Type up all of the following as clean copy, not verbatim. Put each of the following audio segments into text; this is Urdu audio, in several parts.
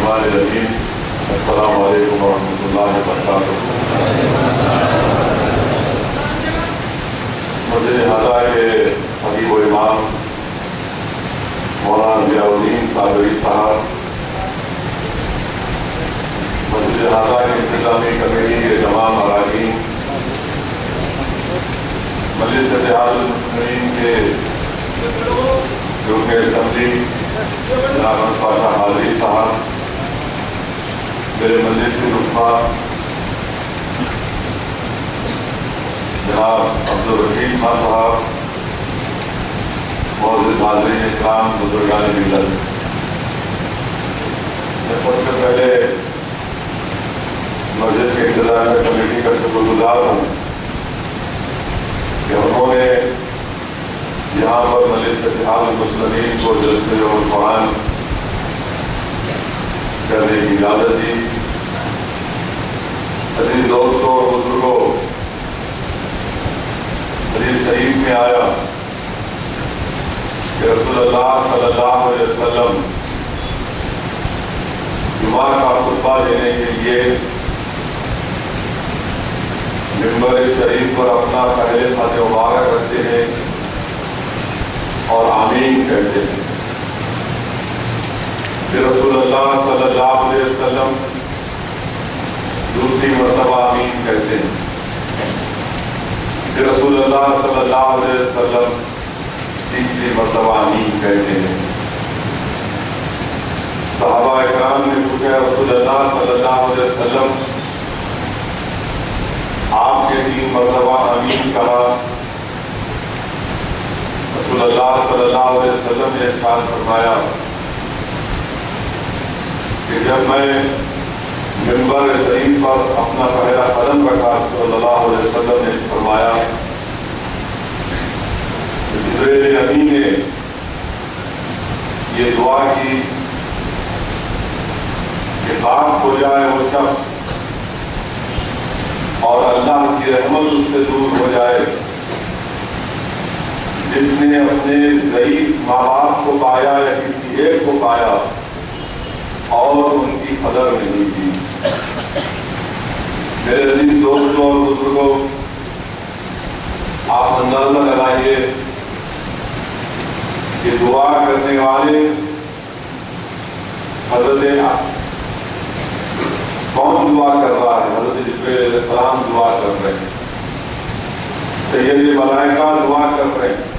الرحمن الرحیم السلام علیکم ورحمۃ اللہ وبرکاتہ۔ مسجد ہزا کے خطیب و امام مولانا ضیاء الدین قادری صاحب، مسجد ہزا کی انتظامی کمیٹی کے تمام اراکین، مجلس اتحاد المسلمین کے رکن اسمبلی جناب انس پاشا حاضری صاحب، میرے مجلسی رکما جناب عبدالرشید خان صاحب، معزز حاضرین اکرام، بزرگان ملت، میں سب سے پہلے مسجد کے انتظامیہ کمیٹی کا شکر گزار ہوں کہ انہوں نے یہاں پر مجلس اتحاد المسلمین کو جلسے القرآن کرنے کی اجازت دی۔ عزیز دوستوں اور بزرگوں، حدیث شریف میں آیا کہ رسول اللہ صلی اللہ علیہ وسلم جمعہ کا خطبہ دینے کے لیے ممبر شریف پر اپنا پہلے ہاتھ مبارک رکھتے ہیں اور آمین کہتے ہیں۔ پھر رسول اللہ صلی اللہ علیہ وسلم دوسری مرتبہ آمین کہتے ہیں۔ پھر رسول اللہ صلی اللہ علیہ وسلم تیسری مرتبہ آمین کہتے ہیں۔ صحابہ اکرام نے پوچھا، رسول اللہ صلی اللہ علیہ وسلم آپ کے 3 مرتبہ آمین کہا۔ رسول اللہ صلی اللہ علیہ وسلم نے ارشاد فرمایا کہ جب میں ممبر شریف پر اپنا پہلا قدم رکھا، صلی اللہ علیہ وسلم نے فرمایا کہ جبریل امین نے یہ دعا کی کہ پاک ہو جائے وہ شخص اور اللہ کی رحمت اس سے دور ہو جائے جس نے اپنے ضعیف ماں باپ کو پایا یا کسی ایک کو پایا اور ان کی قدر نہیں کی۔ میرے عزیز دوستوں اور بزرگوں، آپ اندازہ لگائیے کہ دعا کرنے والے حضرت کون دعا کر رہا ہے؟ حضرت جبریل علیہ السلام دعا کر رہے ہیں، سید ملائکہ دعا کر رہے ہیں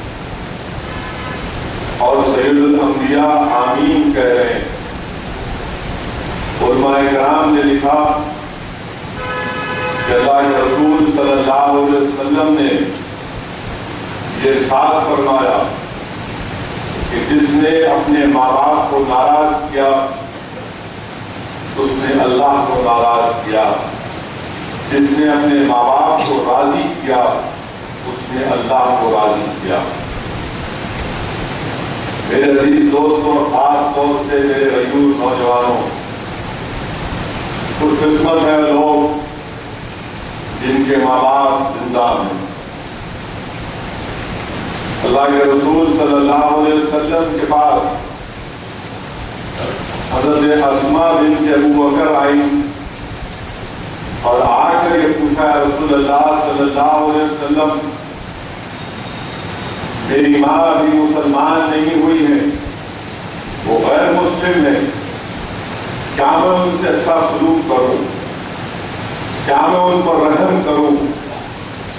اور سید الانبیاء آمین کہہ رہے ہیں۔ علماء کرام نے لکھا کہ اللہ کے رسول صلی اللہ علیہ وسلم نے یہ ارشاد فرمایا کہ جس نے اپنے ماں باپ کو ناراض کیا اس نے اللہ کو ناراض کیا، جس نے اپنے ماں باپ کو راضی کیا اس نے اللہ کو راضی کیا۔ میرے عزیز دوستوں، خاص طور سے میرے غیور نوجوانوں، خوش قسمت ہے لوگ جن کے ماں باپ زندہ ہیں۔ اللہ کے رسول صلی اللہ علیہ وسلم کے پاس حضرت اسماء بنت ابو بکر آئی اور آ کر یہ پوچھا، رسول اللہ صلی اللہ علیہ وسلم میری ماں ابھی مسلمان نہیں ہوئی ہے، وہ غیر مسلم ہے، کیا میں ان سے اچھا سلوک کروں، کیا میں ان پر رحم کروں؟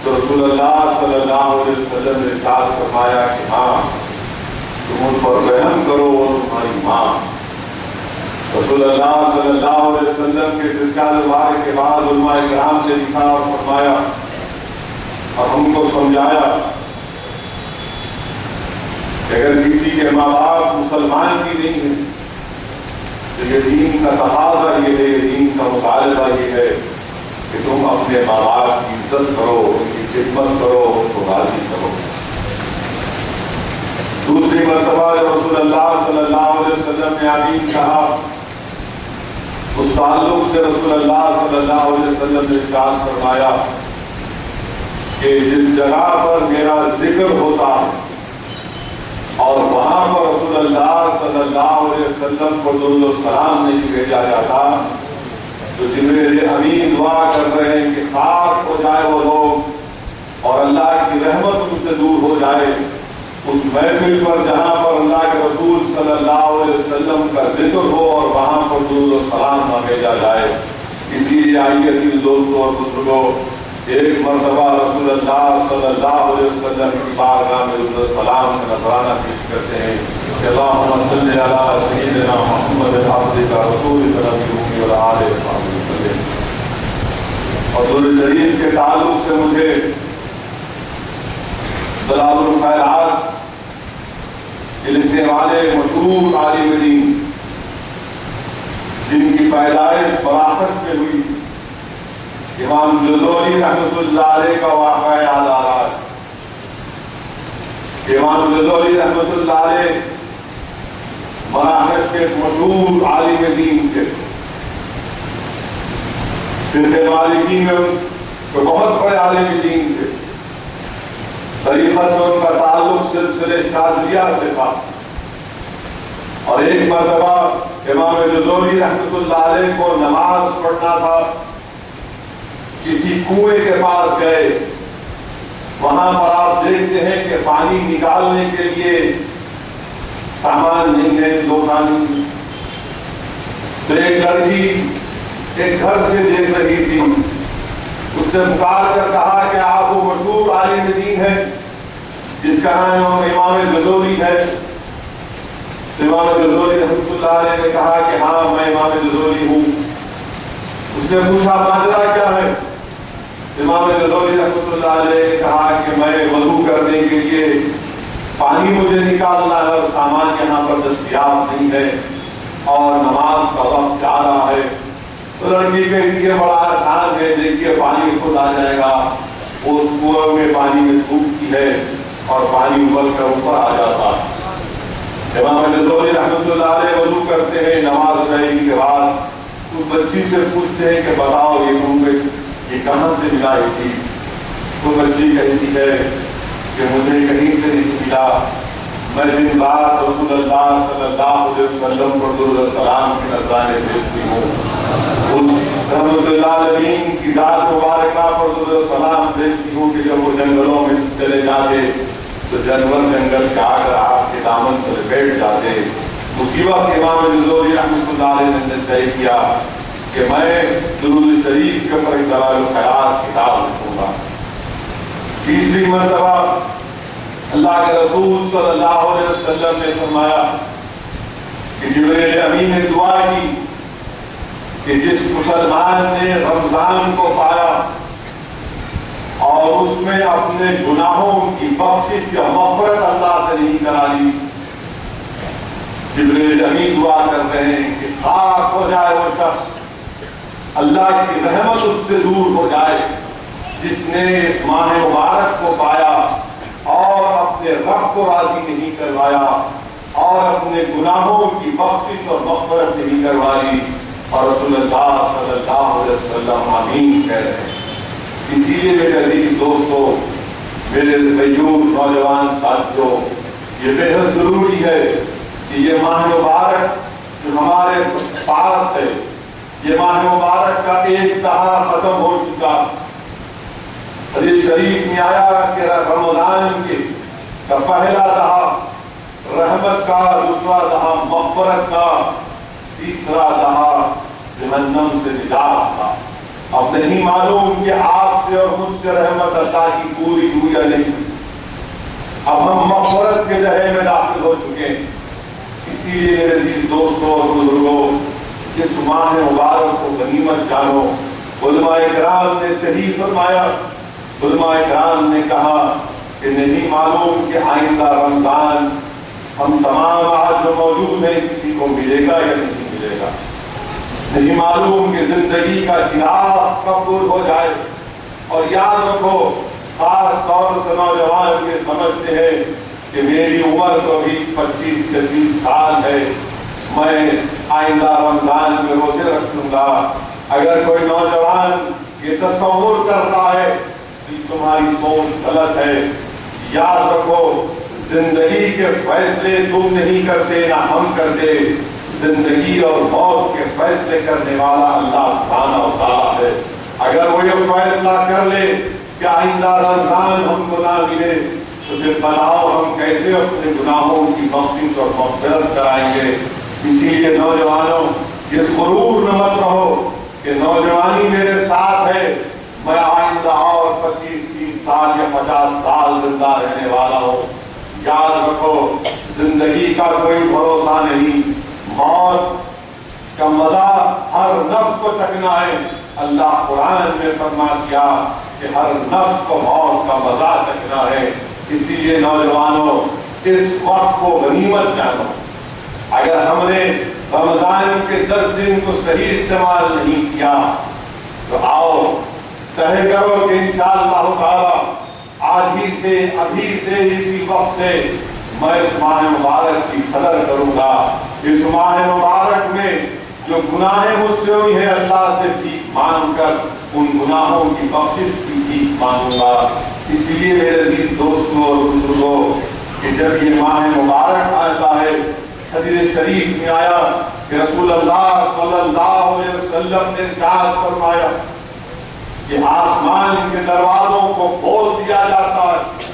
تو رسول اللہ صلی اللہ علیہ وسلم نے ارشاد فرمایا کہ ہاں، تم ان پر رحم کرو اور تمہاری ماں۔ رسول اللہ صلی اللہ علیہ وسلم کے ارشاد مبارک کے بعد علماء کرام سے لکھا اور فرمایا اور ہم کو سمجھایا کہ اگر کسی کے ماں باپ مسلمان بھی نہیں ہیں تو یہ دین کا تقاضا یہ ہے، یہ دین کا مطالبہ یہ ہے کہ تم اپنے ماں باپ کی عزت کرو، ان کی خدمت کرو، ان کو راضی کرو۔ دوسری مرتبہ رسول اللہ صلی اللہ علیہ وسلم نے آمین کہا، اس تعلق سے رسول اللہ صلی اللہ علیہ وسلم نے ارشاد فرمایا کہ جس جگہ پر میرا ذکر ہوتا ہے اور وہاں پر رسول اللہ صلی اللہ علیہ علیہ وسلم کو درود و سلام نہیں بھیجا جاتا تو جبریل امین دعا کر رہے ہیں کہ خاک ہو جائے وہ لوگ اور اللہ کی رحمت ان سے دور ہو جائے اس محفل پر جہاں پر اللہ کے رسول صلی اللہ علیہ وسلم کا ذکر ہو اور وہاں پر درود و سلام نہ بھیجا جائے. اسی لیے آئیے دل دوستوں اور بزرگوں ایک مرتبہ رسول اللہ صلی اللہ علیہ وسلم کی بارگاہ میں درود و سلام کا نذرانہ پیش کرتے ہیں کہ اللہم صلی علی سیدنا محمد عبدک رسولک نبیک وعلی آلہ وصحبہ وسلم. اور درود شریف کے تعلق سے مجھے دلال الخیرات لکھنے والے مشہور عالم دین جن کی پیدائش فراست میں ہوئی امام جزوری رحمۃ اللہ علیہ کا واقعہ یاد آ رہا ہے. امام جزوری رحمۃ اللہ علیہ مراکش کے مشہور عالم دین تھے. فقہ مالکی میں تو بہت بڑے عالم دین تھے. طریقت میں ان کا تعلق سلسلے شاذلیہ سے تھا. اور ایک مرتبہ امام جزوری رحمۃ اللہ علیہ کو نماز پڑھنا تھا. کسی کنویں کے پاس گئے. وہاں پر آپ دیکھتے ہیں کہ پانی نکالنے کے لیے سامان نہیں ہے، لوٹا نہیں. تو ایک لڑکی ایک گھر سے دیکھ رہی تھی. اس سے پکار کر کہا کہ آپ وہ مشہور عالم دین ہے جس کا نام امام جزوری ہے. امام جزوری رحمۃ اللہ علیہ نے کہا کہ ہاں میں امام جزوری ہوں. اس نے پوچھا ماجرا کیا ہے؟ امام جزوری رحمۃ اللہ علیہ نے کہا کہ میں وضو کرنے کے لیے پانی مجھے نکالنا ہے اور سامان یہاں پر دستیاب نہیں ہے اور نماز کا وقت جا رہا ہے. تو لڑکی کہتی ہے بڑا آسان ہے، دیکھیے پانی خود آ جائے گا. وہ کنویں میں پانی میں ڈوبتی ہے اور پانی ابل کر اوپر آ جاتا ہے. امام جزوری رحمۃ اللہ علیہ وضو کرتے ہیں. نماز ادائیگی کے بعد اس بچی سے پوچھتے ہیں کہ بتاؤ یہ کہاں سے ملائی تھی؟ وہ بچی کہتی ہے کہ مجھے کہیں سے نہیں ملا. میں دن رات رسول اللہ صلی اللہ علیہ وسلم پر درود و سلام کے نذرانے بھیجتی ہوں. رحمۃ اللہ علیہ کی ذات مبارکہ پر درود و سلام بھیجتی ہوں کہ جب وہ جنگلوں میں چلے جاتے تو جانور جنگل کے آ کر آپ کے دامن پر بیٹھ جاتے. اسی وقت امام جزوری رحمۃ اللہ علیہ نے طے کیا کہ میں درود شریف کے اوپر دلائل الخیرات کتاب لکھوں گا. تیسری مرتبہ اللہ کے رسول صلی اللہ علیہ وسلم نے فرمایا کہ جبریل امین نے دعا کی کہ جس مسلمان نے رمضان کو پایا اور اس میں اپنے گناہوں کی بخشش یا مغفرت اللہ سے نہیں کرا لی. جبریل امین دعا کر رہے ہیں کہ خاک ہو جائے وہ شخص، اللہ کی رحمت اس سے دور ہو جائے جس نے اس ماہ مبارک کو پایا اور اپنے رب کو راضی نہیں کروایا اور اپنے گناہوں کی بخشش اور مغفرت نہیں کروائی. اور رسول اللہ صلی اللہ علیہ وسلم آمین کہہ رہے ہیں. اسی لیے میرے عزیز دوستوں، میرے غیور نوجوان ساتھیوں، یہ بے حد ضروری ہے کہ یہ ماہ مبارک جو ہمارے پاس ہے، یہ ماہ مبارک کا ایک دہا ختم ہو چکا. حدیث شریف میں آیا کہ رمضان کا پہلا دہا رحمت کا، دوسرا دہا مغفرت کا، تیسرا دہا جہنم سے نجات کا. اب نہیں معلوم کہ آپ سے اور مجھ سے رحمت اللہ کی پوری ہوئی یا نہیں. اب ہم مغفرت کے دہے میں داخل ہو چکے ہیں. اسی لیے میرے عزیز دوستوں اور بزرگوں، اس ماہ مبارک کو غنیمت جانو. علماء کرام نے صحیح فرمایا. علماء کرام نے کہا کہ نہیں معلوم کہ آئندہ رمضان ہم تمام آج جو موجود ہیں کسی کو ملے گا یا نہیں ملے گا. نہیں معلوم کہ زندگی کا چراغ کب دور ہو جائے. اور یاد رکھو، خاص طور سے نوجوان یہ سمجھتے ہیں کہ میری عمر تو ابھی 25 سے 30 سال ہے، میں آئندہ رمضان میں روزے رکھ لوں گا. اگر کوئی نوجوان یہ تصور کرتا ہے کہ تمہاری سوچ غلط ہے. یاد رکھو، زندگی کے فیصلے تم نہیں کرتے نہ ہم کرتے، زندگی اور موت کے فیصلے کرنے والا اللہ سبحانہ و تعالیٰ ہے۔ اگر وہ یہ فیصلہ کر لے کہ آئندہ رمضان ہم کو نہ ملے تو پھر بتاؤ ہم کیسے اپنے گناہوں کی بخشش اور مغفرت کرائیں گے؟ اسی لیے نوجوانوں، یہ غرور نہ مت رہو کہ نوجوانی میرے ساتھ ہے، میں آئندہ اور 25-30 سال یا 50 سال زندہ رہنے والا ہوں۔ یاد رکھو زندگی کا کوئی بھروسہ نہیں، موت کا مزہ ہر نفس کو چکھنا ہے۔ اللہ قرآن میں فرما دیا کہ ہر نفس کو موت کا مزہ چکھنا ہے۔ اسی لیے نوجوانوں اس وقت کو غنیمت جانو۔ اگر ہم نے رمضان کے 10 دن کو صحیح استعمال نہیں کیا تو آؤ طے کرو کہ انشاءاللہ تعالی آج ہی سے، ابھی سے، اسی وقت سے میں اس ماہ مبارک کی قدر کروں گا۔ اس ماہ مبارک میں جو گناہیں مجھ سے ہوئی ہیں اللہ سے بھیک مانگ کر ان گناہوں کی بخشش کی بھیک مانگوں گا۔ اس لیے میرے عزیز دوستوں اور بزرگوں کہ جب یہ ماہ مبارک آتا ہے، حدیث شریف میں آیا کہ رسول اللہ صلی اللہ علیہ وسلم نے ارشاد فرمایا کہ آسمان کے دروازوں کو کھول دیا جاتا ہے،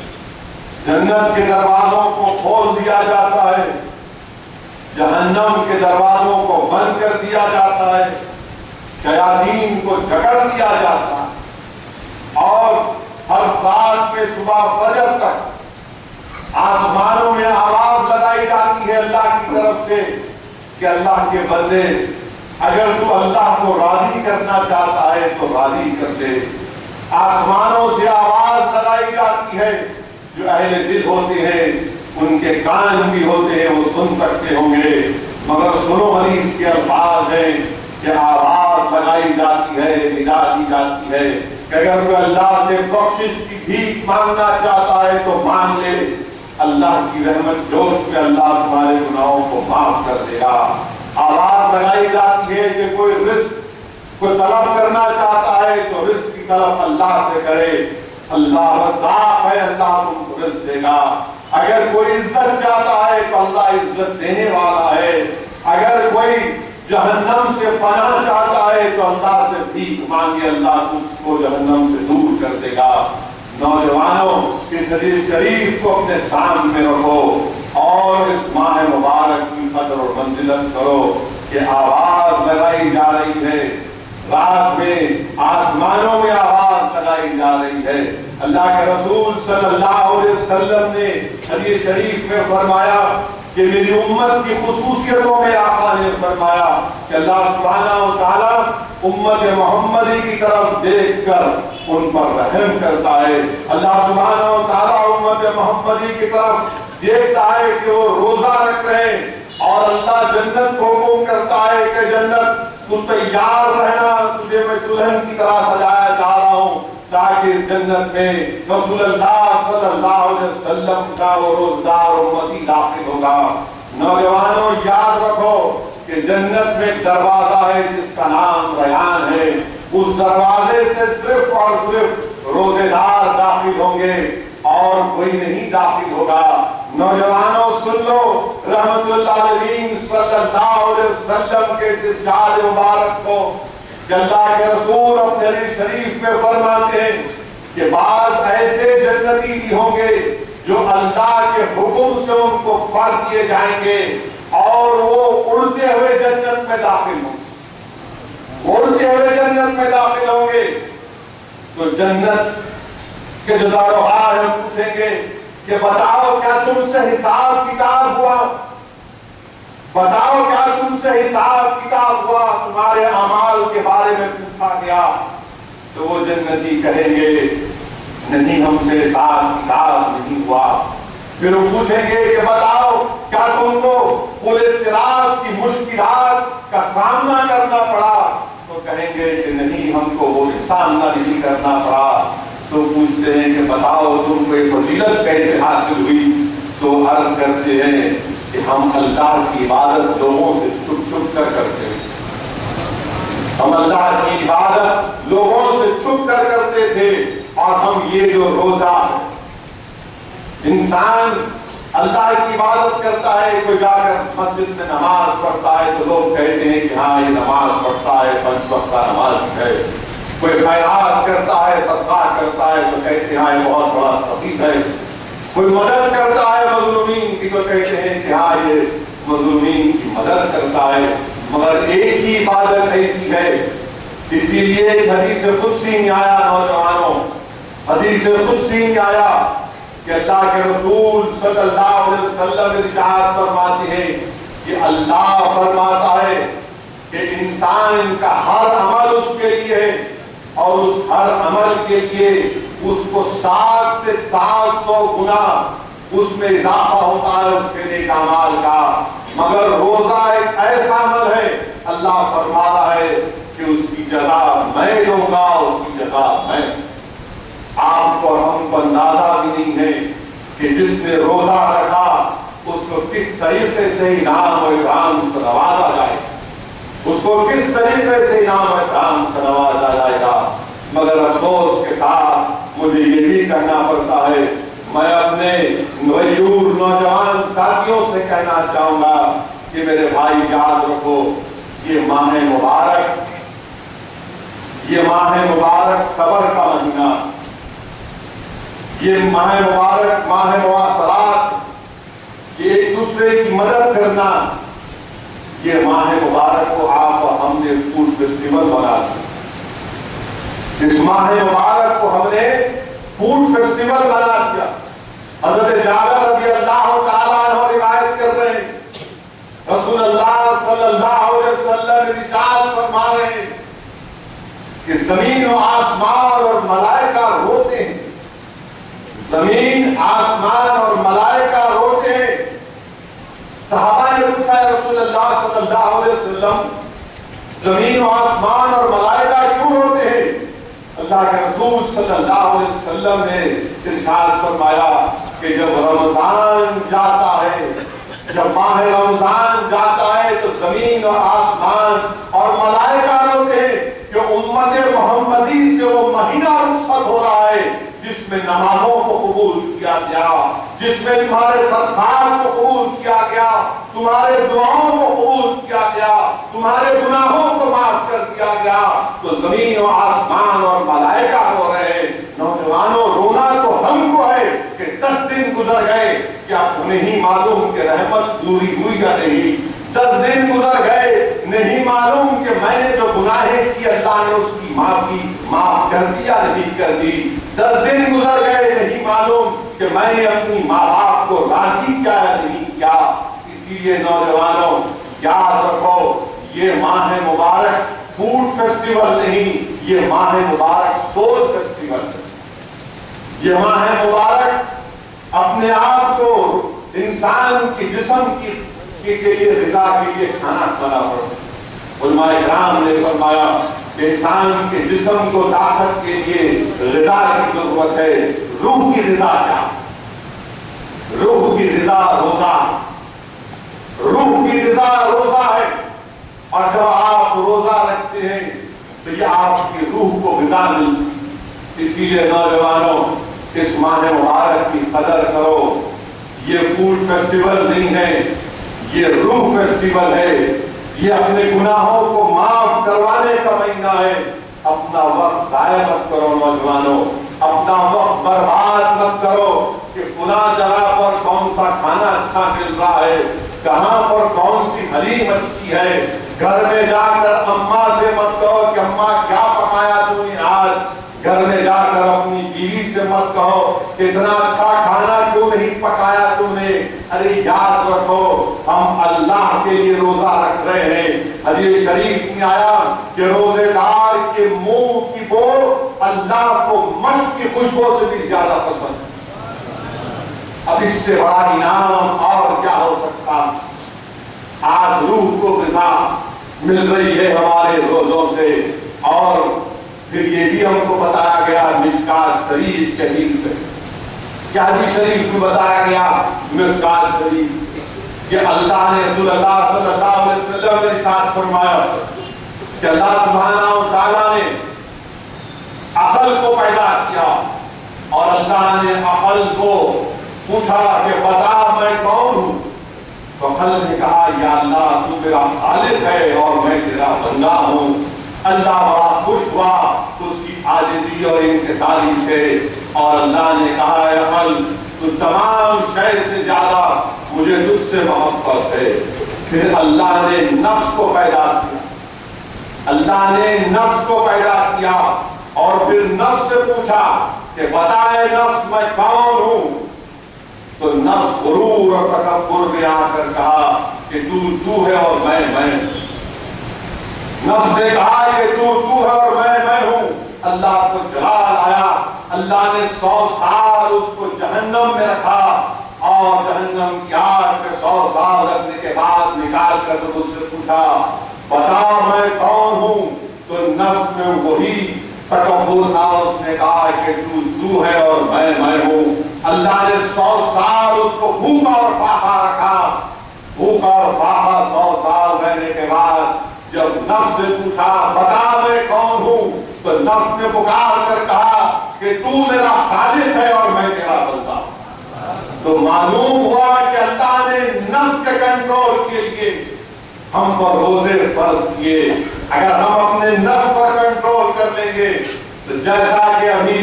جنت کے دروازوں کو کھول دیا جاتا ہے، جہنم کے دروازوں کو بند کر دیا جاتا ہے، شیاطین کو جکڑ دیا جاتا ہے، اور ہر رات میں صبح فجر تک آسمانوں میں آواز لگائی جاتی ہے اللہ کی طرف سے کہ اللہ کے بندے اگر تو اللہ کو راضی کرنا چاہتا ہے تو راضی کر دے۔ آسمانوں سے آواز لگائی جاتی ہے، جو اہل دل ہوتے ہیں ان کے کان بھی ہوتے ہیں، وہ سن سکتے ہوں گے، مگر سنو حدیث کے الفاظ ہیں کہ آواز لگائی جاتی ہے، ندا دی جاتی ہے کہ اگر کوئی اللہ سے بخشش کی بھیک مانگنا چاہتا ہے تو مانگ لے، اللہ کی رحمت جوش پہ اللہ تمہارے گناہوں کو معاف کر دے گا۔ آواز لگائی جاتی ہے کہ کوئی رزق کو طلب کرنا چاہتا ہے تو رزق کی طلب اللہ سے کرے، اللہ رزاق ہے، اللہ تم کو رزق دے گا۔ اگر کوئی عزت چاہتا ہے تو اللہ عزت دینے والا ہے، اگر کوئی جہنم سے پناہ چاہتا ہے تو اللہ سے بھیک مانگے، اللہ تم کو جہنم سے دور کر دے گا۔ نوجوانوں اس حدیث شریف کو اپنے سامنے رکھو اور اس ماہ مبارک کی قدر اور منزلت کرو کہ آواز لگائی جا رہی ہے، رات میں آسمانوں میں آواز لگائی جا رہی ہے۔ اللہ کے رسول صلی اللہ علیہ وسلم نے حدیث شریف میں فرمایا کہ میری امت کی خصوصیتوں میں آقا نے فرمایا کہ اللہ سبحانہ و تعالیٰ امت محمدی کی طرف دیکھ کر ان پر رحم کرتا ہے۔ اللہ سبحانہ و تعالیٰ امت محمدی کی طرف دیکھتا ہے کہ وہ روزہ رکھ رہے ہیں، اور اللہ جنت کو حکم کرتا ہے کہ جنت تم تیار رہنا، تجھے میں دلہن کی طرح سجایا جا رہا ہوں تاکہ جنت میں رسول اللہ صلی اللہ علیہ وسلم کا وہ روزدار امتی داخل ہوگا۔ نوجوانوں یاد رکھو کہ جنت میں ایک دروازہ ہے جس کا نام ریان ہے، اس دروازے سے صرف اور صرف روزے دار داخل ہوں گے اور کوئی نہیں داخل ہوگا۔ نوجوانوں سن لو، رحمت اللہ علیہ صلی اللہ علیہ وسلم کے اس شاد مبارک کو کہ اللہ کے رسول اپنے حدیث شریف میں فرماتے ہیں کہ بعض ایسے جنتی بھی ہوں گے جو اللہ کے حکم سے ان کو فرض کیے جائیں گے اور وہ اڑتے ہوئے جنت میں داخل ہوں گے، اڑتے ہوئے جنت میں داخل ہوں گے۔ تو جنت کے جو داروغار ہیں پوچھیں گے کہ بتاؤ کیا تم سے حساب کتاب ہوا، بتاؤ کیا تم سے حساب کتاب ہوا، تمہارے اعمال کے بارے میں پوچھا گیا؟ تو وہ جنتی کہیں گے نہیں، ہم سے حساب کتاب نہیں ہوا۔ پھر وہ پوچھیں گے کہ بتاؤ کیا تم کو پولیس صراط کی مشکلات کا سامنا کرنا پڑا؟ تو کہیں گے کہ نہیں، ہم کو وہ سامنا نہیں کرنا پڑا۔ تو پوچھتے ہیں کہ بتاؤ تم کو یہ فضیلت کیسے حاصل ہوئی؟ تو عرض کرتے ہیں کہ ہم اللہ کی عبادت لوگوں سے چھپ چھپ کر کرتے ہیں، ہم اللہ کی عبادت لوگوں سے چھپ کر کرتے تھے، اور ہم یہ جو روزہ انسان اللہ کی عبادت کرتا ہے، کوئی جا کر مسجد میں نماز پڑھتا ہے تو لوگ کہتے ہیں کہ ہاں یہ نماز پڑھتا ہے، 5 وقت کا نماز ہے۔ کوئی خیرات کرتا ہے، صدقہ کرتا ہے تو کہتے ہیں ہاں یہ بہت بڑا سفید ہے۔ کوئی مدد کرتا ہے مظلومین کی تو کہتے ہیں کہ ہاں یہ مظلومین کی مدد کرتا ہے، مگر ایک ہی عبادت ایسی ہے۔ اسی لیے حدیث قدسی میں آیا نوجوانوں، حدیث قدسی میں آیا کہ اللہ کے رسول صلی اللہ علیہ وسلم ارشاد فرماتے ہیں کہ اللہ فرماتا ہے کہ انسان کا ہر عمل اس کے لیے ہے اور اس ہر عمل کے لیے اس کو 700 سے 700 گنا اس میں اضافہ ہوتا ہے اس کے نیک اعمال کا، مگر روزہ ایک ایسا عمل ہے اللہ فرماتا ہے کہ اس کی جزا میں دوں گا، اس کی جزا میں۔ آپ کو ہم کو اندازہ بھی نہیں ہے کہ جس نے روزہ رکھا اس کو کس طریقے سے انعام و اکرام سے نوازا جائے، اس کو کس طریقے سے انعام و اکرام سے نوازا جائے گا۔ مگر افسوس کے ساتھ مجھے یہ بھی کہنا پڑتا ہے، میں اپنے غیور نوجوان ساتھیوں سے کہنا چاہوں گا کہ میرے بھائی یاد رکھو، یہ ماہ مبارک صبر کا مہینہ، یہ ماہ مبارک ماہ مواصلات، یہ ایک دوسرے کی مدد کرنا، یہ ماہ مبارک کو آپ اور ہم نے فوڈ فیسٹیول بنا دیا۔ اس ماہ مبارک کو ہم نے فوڈ فیسٹیول بنا دیا۔ حضرت جابر رضی اللہ تعالیٰ عنہ روایت کر رہے ہیں، رسول اللہ صلی اللہ علیہ وسلم ارشاد فرما رہے ہیں کہ زمین و آسمان اور ملائکہ روتے ہیں، زمین آسمان اور ملائکہ روتے ہیں۔ صحابہ نے پوچھا رسول اللہ صلی اللہ علیہ وسلم زمین و آسمان اور ملائکہ کیوں روتے ہیں؟ اللہ کے رسول صلی اللہ علیہ وسلم نے ارشاد فرمایا کہ جب رمضان جاتا ہے، جب ماہ رمضان جاتا ہے تو زمین اور آسمان اور ملائکہ روتے ہیں کہ امت محمدی سے وہ مہینہ رخصت ہو رہا ہے جس میں نمازوں کو قبول کیا گیا، جس میں تمہارے صدقات کو قبول کیا گیا، تمہارے دعاؤں کو قبول کیا گیا، تمہارے گناہوں کو معاف کر دیا گیا۔ تو زمین و آسمان اور ملائکہ رو رہے ہیں۔ نوجوانوں، رونا تو ہم کو ہے کہ 10 دن گزر گئے، کیا نہیں معلوم کہ رحمت پوری ہوئی یا نہیں؟ 10 دن گزر گئے، نہیں معلوم کہ میں نے جو گناہیں کی اللہ نے اس کی معاف کر دی یا نہیں کر دی۔ 10 دن گزر گئے، نہیں معلوم کہ میں نے اپنی ماں باپ کو راضی کیا یا نہیں کیا۔ اسی لیے نوجوانوں یاد رکھو، یہ ماہ مبارک فوڈ فیسٹیول نہیں، یہ ماہ مبارک سوچ فیسٹیول ہے۔ یہ ماہ مبارک اپنے آپ کو انسان کی جسم کے لیے غذا کے لیے کھانا کھانا پڑتا۔ علماء کرام نے فرمایا کہ انسان کے جسم کو طاقت کے لیے غذا کی ضرورت ہے۔ روح کی غذا کیا؟ روح کی غذا روزہ، روح کی غذا روزہ ہے، اور جب آپ روزہ رکھتے ہیں تو یہ آپ کی روح کو غذا ملتی۔ اسی لیے نوجوانوں اس ماہ مبارک کی قدر کرو۔ یہ فوڈ فیسٹیول نہیں ہے، یہ روح فیسٹیول ہے۔ یہ اپنے گناہوں کو معاف کروانے کا مہینہ ہے۔ اپنا وقت ضائع مت کرو نوجوانوں، اپنا وقت برباد مت کرو کہ فلاں جگہ پر کون سا کھانا اچھا مل رہا ہے، کہاں پر کون سی حلیم اچھی ہے۔ گھر میں جا کر اماں سے مت کہو کہ اماں کیا پکایا تم نے آج۔ گھر میں جا کر اپنی بیوی سے مت کہو اتنا اچھا کھانا کیوں نہیں پکایا تم نے۔ ارے یاد رکھو، ہم اللہ کے لیے روزہ رکھ رہے ہیں۔ حدیث شریف میں آیا کہ روزے دار کے منہ کی بو اللہ کو مشک کی خوشبو سے بھی زیادہ پسند ہے۔ اب اس سے بڑا انعام اور کیا ہو سکتا؟ آج روح کو غذا مل رہی ہے ہمارے روزوں سے، اور پھر یہ بھی ہم کو بتایا گیا مشکات شریف کے حدیث سے، کیا حدیث شریف میں بتایا گیا مشکات شریف کہ اللہ نے رسول اللہ صلی اللہ علیہ وسلم نے ارشاد فرمایا کہ اللہ سبحانہ و تعالیٰ نے عقل کو پیدا کیا اور اللہ نے عقل کو پوچھا کہ بتا میں کون ہوں؟ تو خلق نے کہا یا اللہ تو میرا خالق ہے اور میں تیرا بندہ ہوں۔ اللہ بڑا خوش ہوا اس کی عاجزی اور انکساری سے، اور اللہ نے کہا اے عمل تو تمام شے سے زیادہ مجھے تجھ سے محبت ہے۔ پھر اللہ نے نفس کو پیدا کیا، اللہ نے نفس کو پیدا کیا اور پھر نفس سے پوچھا کہ بتائے نفس میں کون ہوں؟ تو نفس غرور اور تکبر میں آ کر کہا کہ تو ہے اور میں ہوں۔ نفس نے کہا کہ تو ہے اور میں ہوں۔ اللہ کو جلال آیا، اللہ نے 100 سال اس کو جہنم میں رکھا اور جہنم کی آگ میں 100 سال رکھنے کے بعد نکال کر تو مجھ سے پوچھا بتا میں کون ہوں؟ تو نفس میں وہی تکبر تھا، اس نے کہا کہ تو ہے اور میں ہوں۔ اللہ نے 100 سال اس کو بھوکا اور پاپا رکھا، بھوکا اور پاپا 100 سال رہنے کے بعد جب نفس سے پوچھا بتا میں کون ہوں، تو نفس نے پکار کر کہا کہ تو میرا خالق ہے اور میں تیرا بندہ ہوں۔ تو معلوم ہوا کہ اللہ نے نفس کے کنٹرول کے لیے ہم پر روزے فرض کیے۔ اگر ہم اپنے نفس پر کنٹرول کر لیں گے تو جیسا کہ ابھی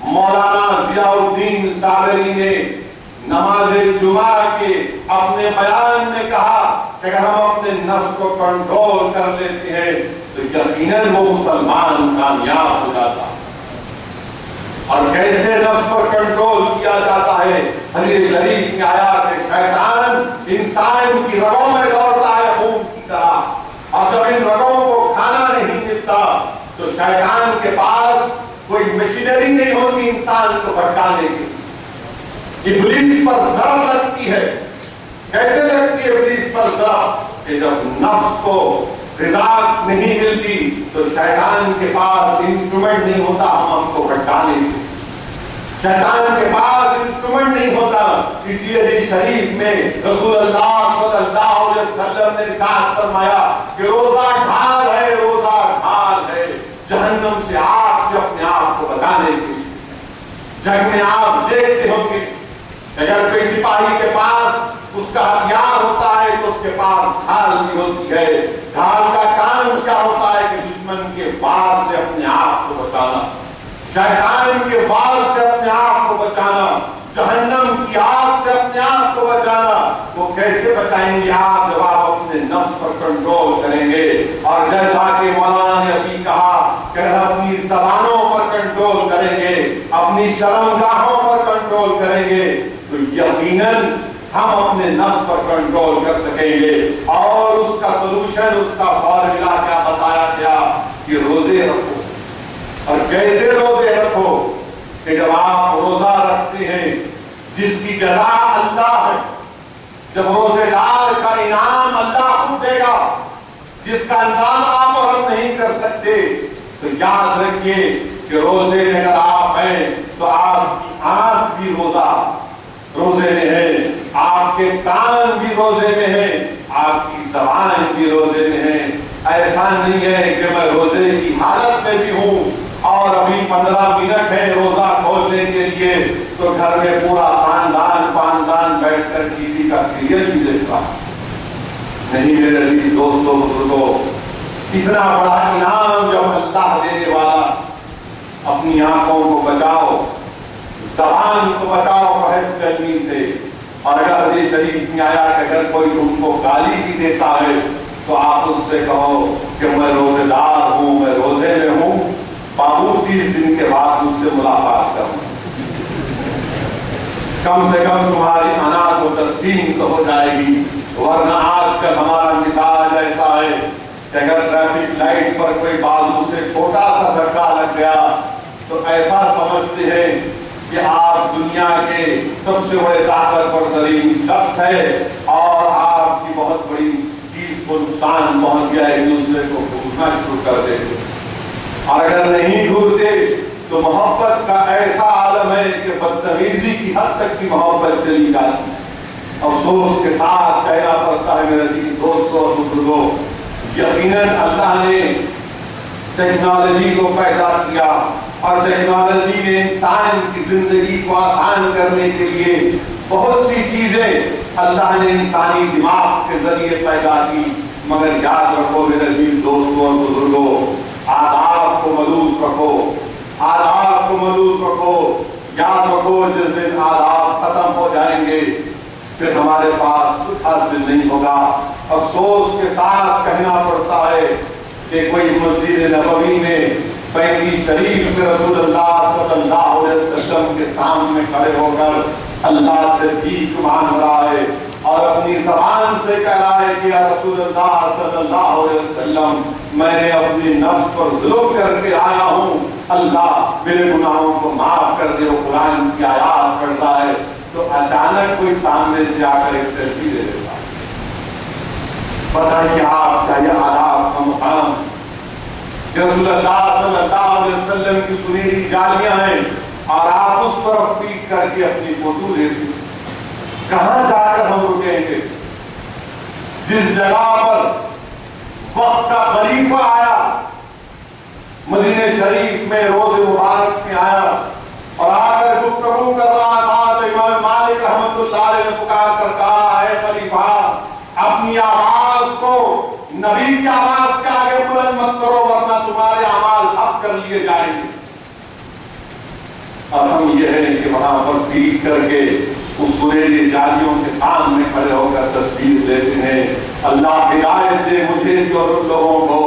مولانا ضیاء الدین صابری نے نماز جمعہ کے اپنے بیان میں کہا کہ اگر ہم اپنے نفس کو کنٹرول کر لیتے ہیں تو یقیناً وہ مسلمان کامیاب ہو جاتا ہے۔ اور کیسے نفس پر کنٹرول کیا جاتا ہے؟ حدیث شریف میں آیا کہ شیطان انسان کی رگوں میں دوڑتا ہے خون کی طرح، اور جب ان رگوں کو کھانا نہیں ملتا تو شیطان کے پاس کوئی مشینری نہیں ہوتی انسان کو بھٹکانے کی۔ ابلیس پر ضرب لگتی ہے، کیسے لگتی ہے ابلیس پر ضرب؟ کہ جب نفس کو غذا نہیں ملتی تو شیطان کے پاس انسٹرومنٹ نہیں ہوتا ہم کو بھٹکانے کی، شیطان کے پاس انسٹرومنٹ نہیں ہوتا۔ اسی لیے شریف میں رسول اللہ صلی اللہ علیہ وسلم نے ارشاد فرمایا کہ روزہ ڈھال ہے، روزہ ڈھال ہے جہنم سے آگ سے اپنے آپ کو بچانے کی۔ جنگ میں آپ دیکھتے ہوں گے اگر کوئی سپاہی کے پاس اس کا ہتھیار ہوتا ہے تو اس کے پاس ڈھال بھی ہوتی ہے۔ ڈھال کا کام کیا ہوتا ہے کہ دشمن کے وار سے اپنے آپ کو بچانا، شیطان کے وار سے اپنے آپ کو بچانا، جہنم کی آگ سے اپنے آپ کو بچانا۔ وہ کیسے بچائیں گے آپ جب آپ اپنے نفس پر کنٹرول کریں گے؟ اور جیسا کہ مولانا نے ابھی کہا کہ اپنی زبانوں پر کنٹرول کریں گے، اپنی شرمگاہوں پر کنٹرول کریں گے تو یقیناً ہم اپنے نفس پر کنٹرول کر سکیں گے۔ اور اس کا سولوشن، اس کا فارمولا کیا بتایا گیا کہ روزے رکھو۔ اور کیسے روزے رکھو؟ کہ جب آپ روزہ رکھتے ہیں جس کی جزا اللہ ہے، جب روزے دار کا انعام اللہ خود دے گا جس کا اندازہ آپ اور ہم نہیں کر سکتے، تو یاد رکھیے کہ روزے میں اگر آپ ہیں تو آپ کی آنکھ بھی روزے میں ہے، آپ کے کان بھی روزے میں ہے، آپ کی زبان بھی روزے میں ہے۔ ایسا نہیں ہے کہ میں روزے کی حالت میں بھی ہوں اور ابھی 15 منٹ ہے روزہ کھولنے کے لیے تو گھر میں پورا خاندان بیٹھ کر ٹی وی کا سیریل بھی دیکھتا نہیں۔ میرے عزیز دوستوں بزرگوں، اتنا بڑا انعام جب اللہ دینے والا، اپنی آنکھوں کو بچاؤ، زبان کو بچاؤ بحث کرنی سے۔ اور اگر حدیث شریف میں آیا کہ اگر کوئی تم کو گالی بھی دیتا ہے تو آپ اس سے کہو کہ میں روزے دار ہوں، میں روزے میں ہوں، بابو 30 دن کے بعد مجھ سے ملاقات کروں، کم سے کم تمہاری انا کو تسلیم تو ہو جائے گی۔ ورنہ آج کل ہمارا مزاج ایسا ہے کہ اگر ٹریفک لائٹ پر کوئی بازو سے چھوٹا سا دھکا لگ گیا تو ایسا سمجھتے ہیں کہ آپ دنیا کے سب سے بڑے طاقتور ترین شخص ہے اور آپ کی بہت بڑی چیز کو نقصان پہنچ گیا، ایک دوسرے کو ڈھونڈنا شروع کر دیتے۔ اور اگر نہیں ڈھونڈتے تو محبت کا ایسا عالم ہے کہ بدتمیزی کی حد تک کی محبت چلی جاتی ہے۔ افسوس کے ساتھ کہنا پڑتا ہے میرے عزیز دوستوں اور بزرگوں، یقیناً اللہ نے ٹیکنالوجی کو پیدا کیا اور ٹیکنالوجی نے انسان کی زندگی کو آسان کرنے کے لیے بہت سی چیزیں اللہ نے انسانی دماغ کے ذریعے پیدا کی، مگر یاد رکھو میرے عزیز دوستوں اور بزرگوں، آداب کو ملوث رکھو، آداب کو ملوث رکھو۔ یاد رکھو جس دن آداب ختم ہو جائیں گے پھر ہمارے پاس کچھ حاصل نہیں ہوگا۔ افسوس کے ساتھ کہنا پڑتا ہے کہ کوئی مسجد نبوی میں 35 شریف میں رسول اللہ صلی اللہ علیہ وسلم کے سامنے کھڑے ہو کر اللہ سے بھیک مانگ رہا ہے اور اپنی زبان سے کہہ رہا ہے کہ یا رسول اللہ صلی اللہ علیہ وسلم، میں نے اپنی نفس پر ظلم کر کے آیا ہوں، اللہ میرے گناہوں کو معاف کر دے۔ وہ قرآن کی آیات پڑھتا ہے تو اچانک کوئی سامنے سے آ کر ایک سیلفی دے دیتا ہے۔ پتہ ہے کہ آپ کا یہ آداب کا مقام رسول اللہ صلی اللہ علیہ وسلم کی سنہری جالیاں ہیں اور آپ اس طرف پیٹ کر کے اپنی فوٹو لیتے ہیں۔ کہاں جا کر ہم رکیں گے؟ جس جگہ پر وقت کا خلیفہ آیا، مدینہ شریف میں روز مبارک میں آیا اور آ کر گفتگو کر رہا تھا تو امام مالک رحمۃ اللہ علیہ نے پکار کر کہا، اے خلیفہ اپنی آواز کو نبی کی آواز کے آگے بلند مت کرو ورنہ تمہارے اعمال حق کر لیے جائیں گے۔ اور ہم یہ ہے کہ وہاں پر پیٹ کر کے اس سنہری جالیوں کے سامنے کھڑے ہو کر تصویر لیتے ہیں۔ اللہ ہدایت دے مجھے جو لوگوں کو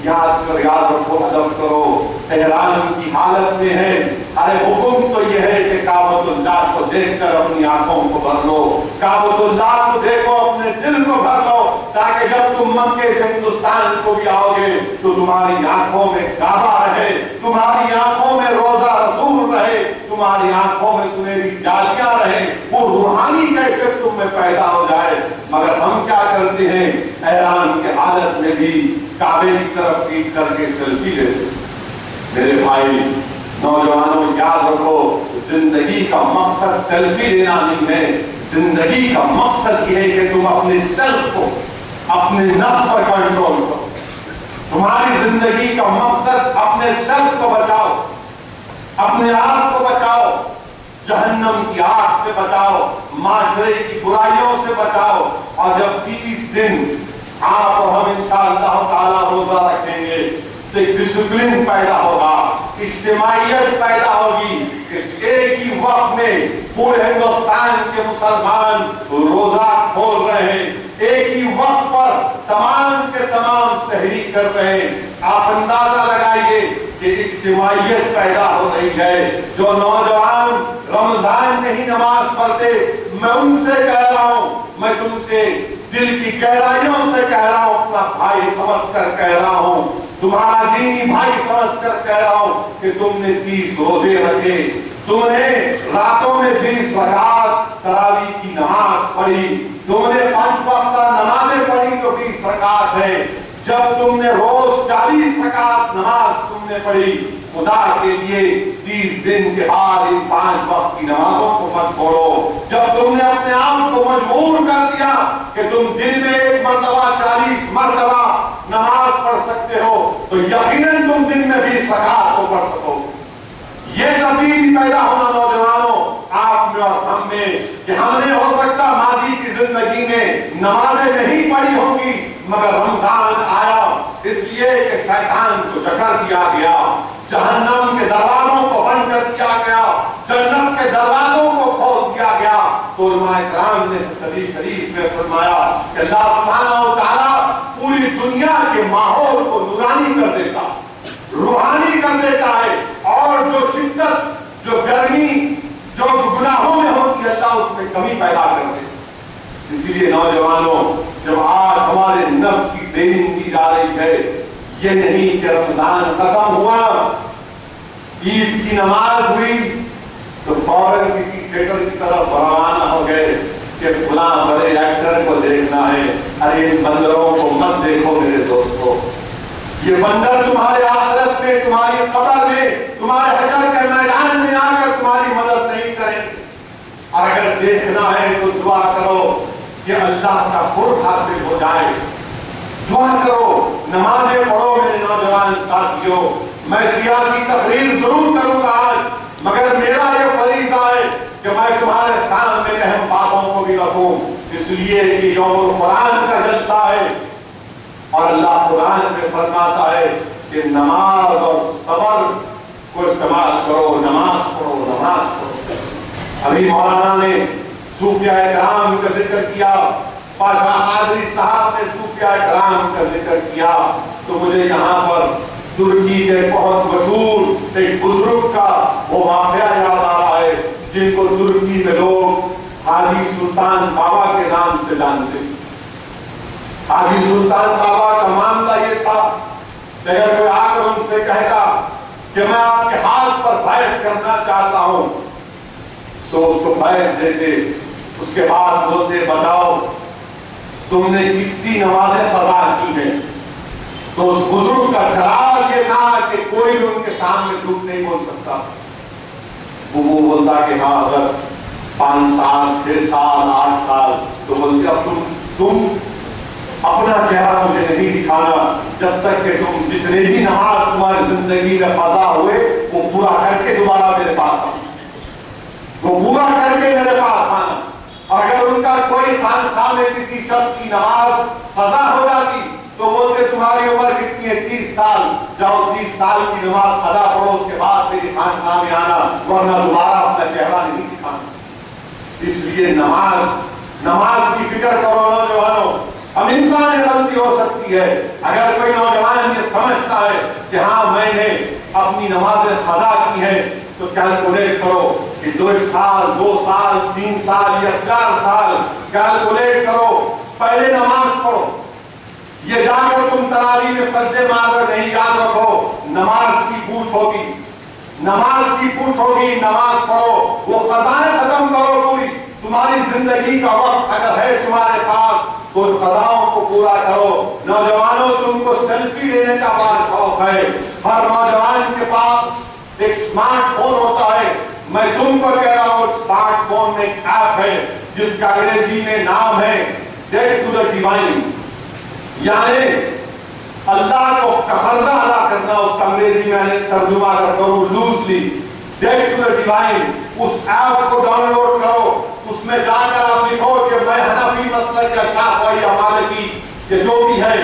یاد رکھو، ادب کرو، احرام کی حالت میں ہے، ارے حکم تو یہ ہے کہ کعبۃ اللہ کو دیکھ کر اپنی آنکھوں کو بھر لو، کعبۃ اللہ کو دیکھو اپنے دل کو بھر لو، تاکہ جب تم مکے سے ہندوستان کو بھی آؤ گے تو تمہاری آنکھوں میں کعبہ رہے، تمہاری آنکھوں میں روزہ رسول رہے، تمہاری آنکھوں میں سنہری جالیاں رہیں، وہ روحانی کیفیت تم میں پیدا ہو جائے۔ مگر ہم کیا کرتے ہیں؟ احرام کی حالت میں بھی کعبے کی طرف پیٹ کر کے سیلفی لیتے۔ میرے بھائی نوجوانوں یاد رکھو، زندگی کا مقصد سیلفی لینا نہیں ہے، زندگی کا مقصد یہ ہے کہ تم اپنے سیلف کو، اپنے نفس پر کنٹرول کرو۔ تمہاری زندگی کا مقصد اپنے سیلف کو بچاؤ، اپنے آپ کو بچاؤ، جہنم کی آگ سے بچاؤ، معاشرے کی برائیوں سے بچاؤ۔ اور جب 30 دن آپ اور ہم انشاءاللہ تعالی روزہ رکھیں گے تو ایک ڈسپلن پیدا ہوگا، اجتماعیت پیدا ہوگی۔ اس ایک ہی وقت میں پورے ہندوستان کے مسلمان روزہ کھول رہے ہیں، ایک ہی وقت پر تمام کے تمام سحری کر رہے ہیں۔ آپ اندازہ لگائیے کہ اجتماعیت پیدا ہو رہی ہے۔ جو نوجوان رمضان میں ہی نماز پڑھتے، میں ان سے کہہ رہا ہوں، میں تم سے دل کی گہرائیوں سے کہہ رہا ہوں، اپنا بھائی سمجھ کر کہہ رہا ہوں، تمہارا دینی بھائی سمجھ کر کہہ رہا ہوں کہ تم نے 30 روزے رکھے، تم نے راتوں میں 20 رکعات تراویح کی نماز پڑھی، تم نے 5 وقت نمازیں پڑھی تو 20 رکعات ہے۔ جب تم نے روز 40 رکعات نماز تم نے پڑھی، خدا کے لیے 30 دن کے بعد ان 5 وقت کی نمازوں کو مت چھوڑو۔ جب تم نے اپنے آپ کو مجبور کر دیا کہ تم دن میں 1 مرتبہ 40 مرتبہ نماز پڑھ سکتے ہو تو یقیناً تم دن میں 20 رکعات کو پڑھ سکو۔ یہ تبدیلی پیدا ہونا نوجوانوں آپ میں اور ہم میں کہ ہم نے ہو سکتا ماضی کی زندگی میں نمازیں نہیں پڑھی ہوں گی، مگر رمضان آیا اس لیے کہ شیطان کو جکڑ دیا گیا، جہنم کے دروازوں کو بند کر دیا گیا، جنت کے دروازوں کو کھول دیا گیا۔ تو علماء کرام نے حدیث شریف میں فرمایا کہ اللہ سبحانہ و تعالیٰ پوری دنیا کے ماحول کو نورانی کر دیتا، روحانی کر دیتا ہے، اور جو شدت، جو گرمی، جو گناہوں میں ہوتی ہے اللہ اس میں کمی پیدا کر دیتا۔ اسی لیے نوجوانوں جب آج ہمارے نفس کی ٹریننگ کی جا رہی ہے، یہ نہیں کہ رمضان ختم ہوا، عید کی نماز ہوئی تو فوراً کسی تھیٹر کی طرف روانہ ہو گئے کہ فلاں بڑے ایکٹر کو دیکھنا ہے۔ ارے ان بندروں کو مت دیکھو میرے دوستو، یہ بندر تمہارے آخرت میں، تمہاری قبر میں، تمہارے حشر کے میدان میں آ کر تمہاری مدد نہیں کریں۔ اور اگر دیکھنا ہے تو دعا کرو کہ اللہ کا قرب حاصل ہو جائے، دعا کرو، نمازیں پڑھو میرے نوجوان ساتھیوں۔ میں سیاسی تقریر ضرور کروں گا آج، مگر میرا یہ فریضہ ہے کہ میں تمہارے سامنے اہم باتوں کو بھی رکھوں، اس لیے کہ یوم القرآن کا جلسہ ہے اور اللہ قرآن میں فرماتا ہے کہ نماز اور صبر کو استعمال کرو، نماز پڑھو، نماز پڑھو۔ ابھی مولانا نے صوفیاء کرام کا ذکر کیا، پاشا قادری صاحب نے صوفیاء کرام کا ذکر کیا، تو مجھے یہاں پر ترکی کے بہت مشہور ایک بزرگ کا وہ واقعہ یاد آ رہا ہے، جن کو ترکی میں لوگ حاجی سلطان بابا کے نام سے جانتے ہیں۔ حاجی سلطان بابا کا معاملہ یہ تھا کہ اگر کوئی آ کر ان سے کہتا کہ میں آپ کے ہاتھ پر بیعت کرنا چاہتا ہوں تو اس کو بیعت دیتے، اس کے بعد بولتے بتاؤ تم نے کتنی نمازیں قضا کی ہیں؟ تو اس بزرگ کا جواب یہ تھا کہ کوئی بھی ان کے سامنے جھوٹ نہیں بول سکتا۔ وہ بولتا کہ ہاں اگر 5 سال 6 سال 8 سال، تو بولتے اب تم اپنا چہرہ مجھے نہیں دکھانا جب تک کہ تم جتنے بھی نماز تمہاری زندگی میں قضا ہوئے وہ پورا کر کے دوبارہ میرے پاس آنا، وہ پورا کر کے میرے پاس آنا۔ اور اگر ان کا کوئی خانقاہ میں کسی شخص کی نماز قضا ہو جاتی تو بولتے تمہاری عمر کتنی ہے؟ 30 سال، جاؤ 30 سال کی نماز قضا پڑھو، اس کے بعد میری خانقاہ میں آنا، ورنہ دوبارہ اپنا چہرہ نہیں دکھانا۔ اس لیے نماز کی فکر کرو نوجوانوں۔ اب انسان غلطی ہو سکتی ہے، اگر کوئی نوجوان یہ سمجھتا ہے کہ ہاں میں نے اپنی نمازیں قضا کی ہیں تو کیلکولیٹ کرو کہ 2 سال 2 سال 3 سال یا 4 سال کیلکولیٹ کرو، پہلے نماز پڑھو۔ یہ جا کر تم تراویح میں سجدے مار کر نہیں، یاد رکھو نماز کی پوچھ ہوگی، نماز کی پوچھ ہوگی، نماز پڑھو، وہ قضائیں ختم کرو پوری۔ تمہاری زندگی کا وقت اگر ہے تمہارے پاس تو قضاؤں کو پورا کرو۔ نوجوانوں تم کو سیلفی لینے کا بڑا شوق ہے، ہر نوجوان کے پاس ایک اسمارٹ فون ہوتا ہے۔ میں تم کو کہہ رہا ہوں اسمارٹ فون میں ایک ایپ ہے جس کا انگریزی میں نام ہے ڈیٹ ٹو دا ڈیوائن، یعنی اللہ کو قرضہ ادا کرنا، اس کا انگریزی میں نے ترجمہ اگر کروں loosely, that to the divine. اس ایپ کو ڈاؤن لوڈ کرو، اس میں جا کر آپ لکھو کہ میں حنفی مسلک کا شافعی یا مالکی کہ جو بھی ہے،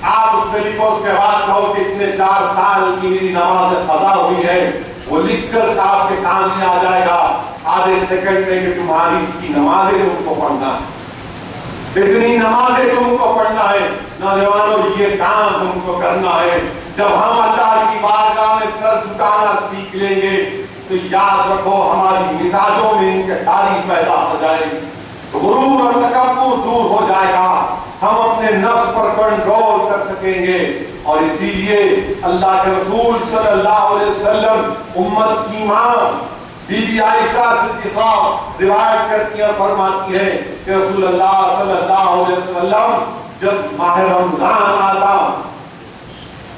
آپ اس میں لکھو، اس کے بعد کہو کہ اتنے 4 سال کی میری نماز قضا ہوئی ہے، وہ لکھ کر آپ کے سامنے آ جائے گا آدھے سیکنڈ میں کہ تمہاری کی نمازیں تم کو پڑھنا ہے، اتنی نمازیں تم کو پڑھنا ہے۔ نوجوانوں یہ کام تم کو کرنا ہے۔ جب ہم اللہ کی بارگاہ میں سر جھکانا سیکھ لیں گے تو یاد رکھو ہماری مزاجوں میں انکساری پیدا ہو جائے گی، غرور اور تکبر دور ہو جائے گا، ہم اپنے نفس پر کنٹرول کر سکیں گے۔ اور اسی لیے اللہ کے رسول صلی اللہ علیہ وسلم امت کی ماں بی بی عائشہ صدیقہ روایت کرتی ہیں، فرماتی ہے کہ رسول اللہ صلی اللہ علیہ وسلم جب ماہ رمضان آتا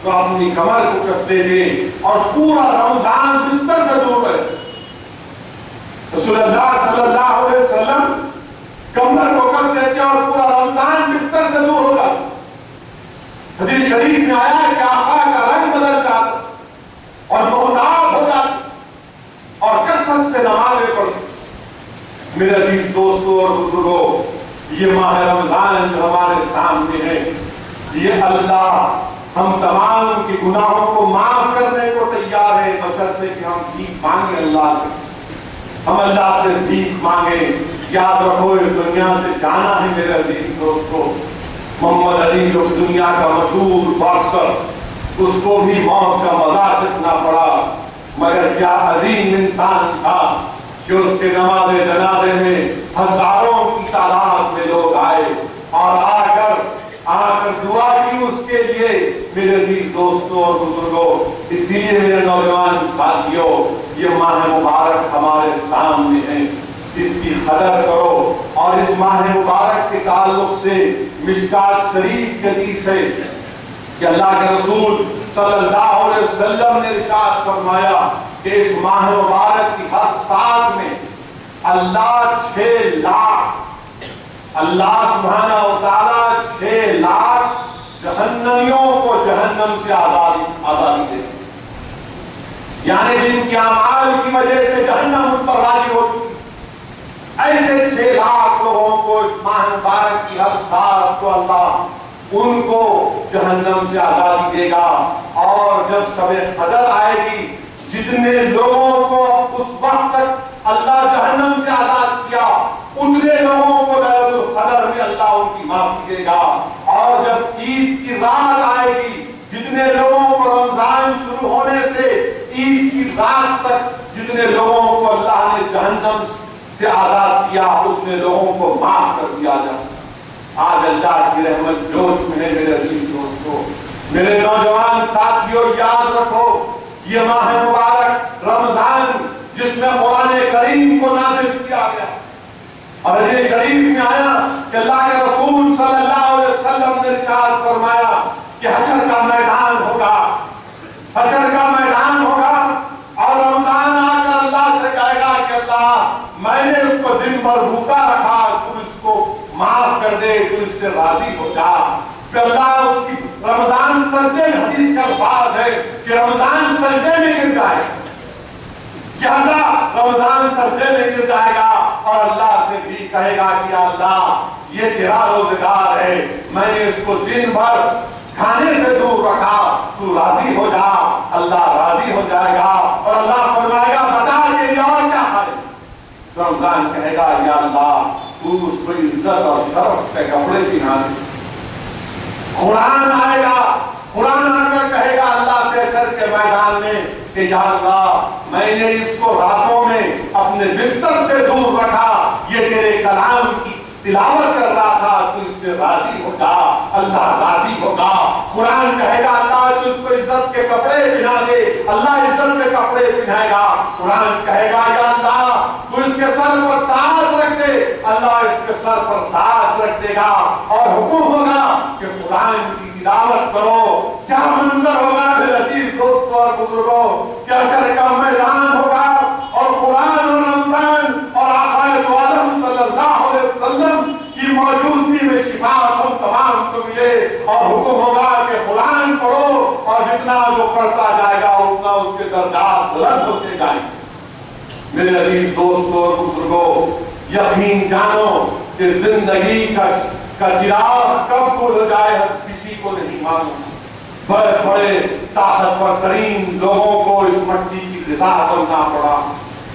تو اپنی کمر کو کستے تھے اور پورا رمضان بستر سے دور رہے۔ رسول اللہ صلی اللہ علیہ وسلم کمر کو کستے تھے اور پورا رمضان بستر سے دور ہوگا۔ حدیث شریف میں آیا کہ آقا کا رنگ بدل جاتا اور محتاط ہو جاتا اور کثرت سے نمازیں پڑھتے۔ میرے عزیز دوستوں اور بزرگوں، یہ ماہ رمضان جو ہمارے سامنے ہے، یہ اللہ ہم تمام کے گناہوں کو معاف کرنے کو تیار ہے، بشرطے کہ ہم بھیک مانگیں اللہ سے، ہم اللہ سے بھیک مانگیں۔ یاد رکھو اس دنیا سے جانا ہے میرے عزیز دوستوں۔ محمد علی جو دنیا کا مشہور باکسر، اس کو بھی موت کا مزہ چکھنا پڑا، مگر کیا عظیم انسان تھا کہ اس کے نماز جنازے میں ہزاروں کی تعداد میں لوگ آئے اور آ کر دعا کی اس کے لیے۔ میرے عزیز دوستوں اور بزرگوں، اسی لیے میرے نوجوان ساتھیوں، یہ ماہ مبارک ہمارے سامنے ہے، اس کی قدر کرو۔ اور اس ماہ مبارک کے تعلق سے مشکات شریف کے حدیث ہے کہ اللہ کے رسول صلی اللہ علیہ وسلم نے ارشاد فرمایا کہ اس ماہ مبارک کی ہر سال میں اللہ 6 لاکھ، اللہ سبحانہ و تعالیٰ 6 لاکھ جہنمیوں کو جہنم سے آزادی دے، یعنی جن کے اعمال کی وجہ سے جہنم ان پر راضی ہو چکی، ایسے 6 لاکھ لوگوں کو اس ماہ مبارک کی ہر سال کو اللہ ان کو جہنم سے آزادی دے گا. اور جب شب قدر آئے گی، جتنے لوگوں کو اس وقت تک اللہ جہنم سے آزاد کیا، اتنے لوگوں کو لیلۃ القدر میں اللہ ان کی معافی دے گا. اور جب عید کی رات آئے گی، جتنے لوگوں کو رمضان شروع ہونے سے عید کی رات تک جتنے لوگوں کو اللہ نے جہنم سے آزاد کیا، اتنے لوگوں کو معاف کر دیا جائے. آج اللہ کی رحمت جوش میں ہے. میرے عزیز دوستوں، میرے نوجوان ساتھیوں، یاد رکھو یہ ماہ مبارک رمضان جس میں قرآن کریم کو نازل کیا گیا اور یہ شریف میں آیا کہ اللہ کے رسول صلی اللہ علیہ وسلم نے ارشاد فرمایا کہ حشر کا میدان ہوگا، حشر کا میدان ہوگا اور رمضان آ کر اللہ سے کہے گا کہ اللہ میں نے اس کو دن بھر بھوکا رکھا، تو اس کو معاف کر دے، تو اس سے راضی ہو جا. کہ اللہ اس کی رمضان سجدے میں، حدیث کا الفاظ ہے کہ رمضان سجدے میں گر جائے، کہ اللہ رمضان سجدے میں گر جائے گا اور اللہ سے بھی کہے گا کہ اللہ یہ تیرا روزگار ہے، میں نے اس کو دن بھر کھانے سے دور رکھا، تو راضی ہو جا. اللہ راضی ہو جائے گا اور اللہ فرمائے گا بتا یہ اور کیا ہے. رمضان کہے گا یا اللہ تو اس کو عزت اور شرف کے کپڑے پہنا دے. قرآن آئے گا، قرآن آ کر کہے گا اللہ سے حشر کے میدان میں کہ یا اللہ میں نے اس کو راتوں میں اپنے بستر سے دور رکھا، یہ تیرے کلام کی تلاوت کر رہا تھا، تو اس سے راضی ہوگا. اللہ راضی ہوگا. قرآن کہے گا اللہ تو اس کو عزت کے کپڑے پہنا دے، اللہ عزت کے کپڑے پہنائے گا. قرآن کہے گا یا اللہ تو اس کے سر پر تاج رکھ دے، اللہ اس کے سر پر تاج رکھ دے گا. اور حکم ہوگا کہ قرآن کی تلاوت کرو. کیا منظر ہوگا میرے عزیز دوستوں اور بزرگوں، کیا حشر کا میدان ہوگا اور قرآن اور رمضان اور آقا دو عالم صلی اللہ علیہ وسلم کی موجودگی میں شفا ہم تمام کو ملے. اور حکم ہوگا کہ قرآن پڑھو اور جتنا جو پڑھتا جائے گا اتنا اس کے درجات بلند ہوتے جائیں گے. میرے عزیز دوستوں اور بزرگوں، یقین جانو کہ زندگی کا چراغ کب ہو جائے کسی کو نہیں معلوم. بڑے بڑے طاقتور ترین لوگوں کو اس مٹی کی غذا بننا پڑا.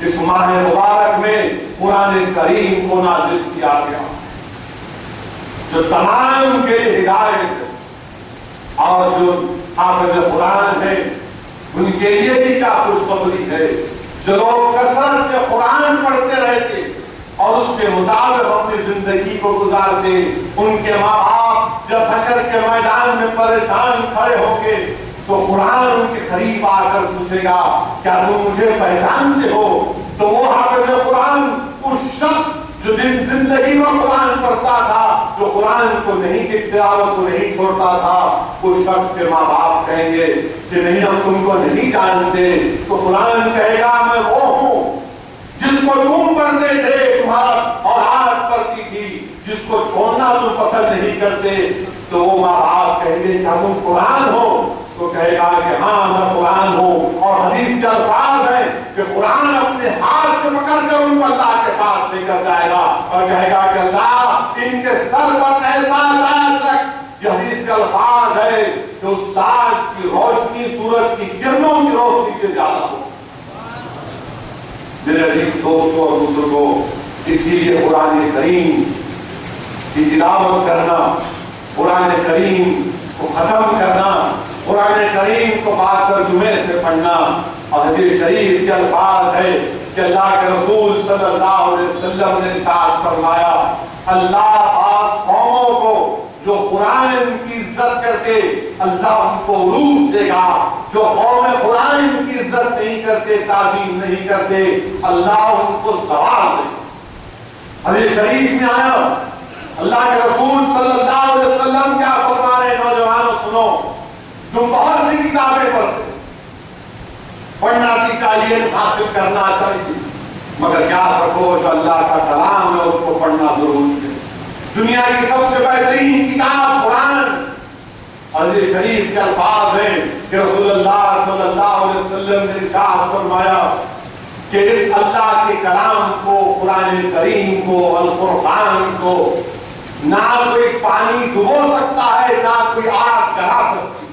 اس ماہ مبارک میں قرآن کریم کو نازل کیا گیا جو تمام کے لیے ہدایت ہے، اور جو حافظ قرآن ہے ان کے لیے بھی کیا خوشخبری ہے. جو لوگ کثرت سے قرآن پڑھتے رہتے اور اس کے مطابق اپنی زندگی کو گزارتے، ان کے ماں باپ جب حشر کے میدان میں پریشان کھڑے ہوں گے تو قرآن ان کے قریب آ کر پوچھے گا کیا تم مجھے پہچانتے ہو؟ تو وہ حافظ قرآن اس شخص جو زندگی میں قرآن پڑھتا تھا، جو قرآن کو نہیں تلاوت کو نہیں چھوڑتا تھا، اس شخص کے ماں باپ کہیں گے کہ نہیں ہم تم کو نہیں جانتے. تو قرآن کہے گا میں وہ ہوں جس کو تم پڑھتے تھے، تمہارا اولاد پڑھتی تھی، جس کو چھوڑنا تم پسند نہیں کرتے. تو وہ ماں باپ کہیں گے کیا تم قرآن ہو؟ تو کہے گا کہ ہاں میں قرآن ہوں. اور حدیث کے الفاظ ہے کہ قرآن اپنے ہاتھ سے پکڑ کر ان کو اللہ کے پاس لے کر جائے گا اور کہے گا کہ اللہ ان کے سر پر ایسا تاج رکھ. یہ حدیث کے الفاظ ہے کہ اس تاج کی روشنی سورج کی کرنوں کی روشنی سے زیادہ ہو. میرے عزیز دوستوں اور بزرگوں، اسی لیے قرآن کریم کی تلاوت کرنا، قرآن کریم کو ختم کرنا، قرآن کریم کو بعد ترجمے سے پڑھنا. اور حدیث شریف کے الفاظ ہے کہ اللہ کے رسول صلی اللہ علیہ وسلم نے ارشاد فرمایا اللہ پاک قوموں کو جو قرآن کی عزت کرتے اللہ ان کو عروج دے گا، جو قوم قرآن کی عزت نہیں کرتے، تعظیم نہیں کرتے، اللہ ان کو زوال دے گا. حدیث شریف میں آیا اللہ کے رسول صلی اللہ علیہ وسلم کیا فرما رہے؟ نوجوانوں سنو، تم بہت سی کتابیں پڑھتے، پڑھنا بھی چاہیے، حاصل کرنا چاہیے، مگر یاد رکھو جو اللہ کا کلام ہے اس کو پڑھنا ضروری ہے. دنیا کی سب سے بہترین کتاب قرآن. حدیث شریف کے الفاظ ہیں کہ رسول اللہ صلی اللہ علیہ وسلم نے ارشاد فرمایا کہ اس اللہ کے کلام کو، قرآن کریم کو، القرآن کو نہ کوئی پانی ڈبو سکتا ہے، نہ کوئی آگ جلا سکتی۔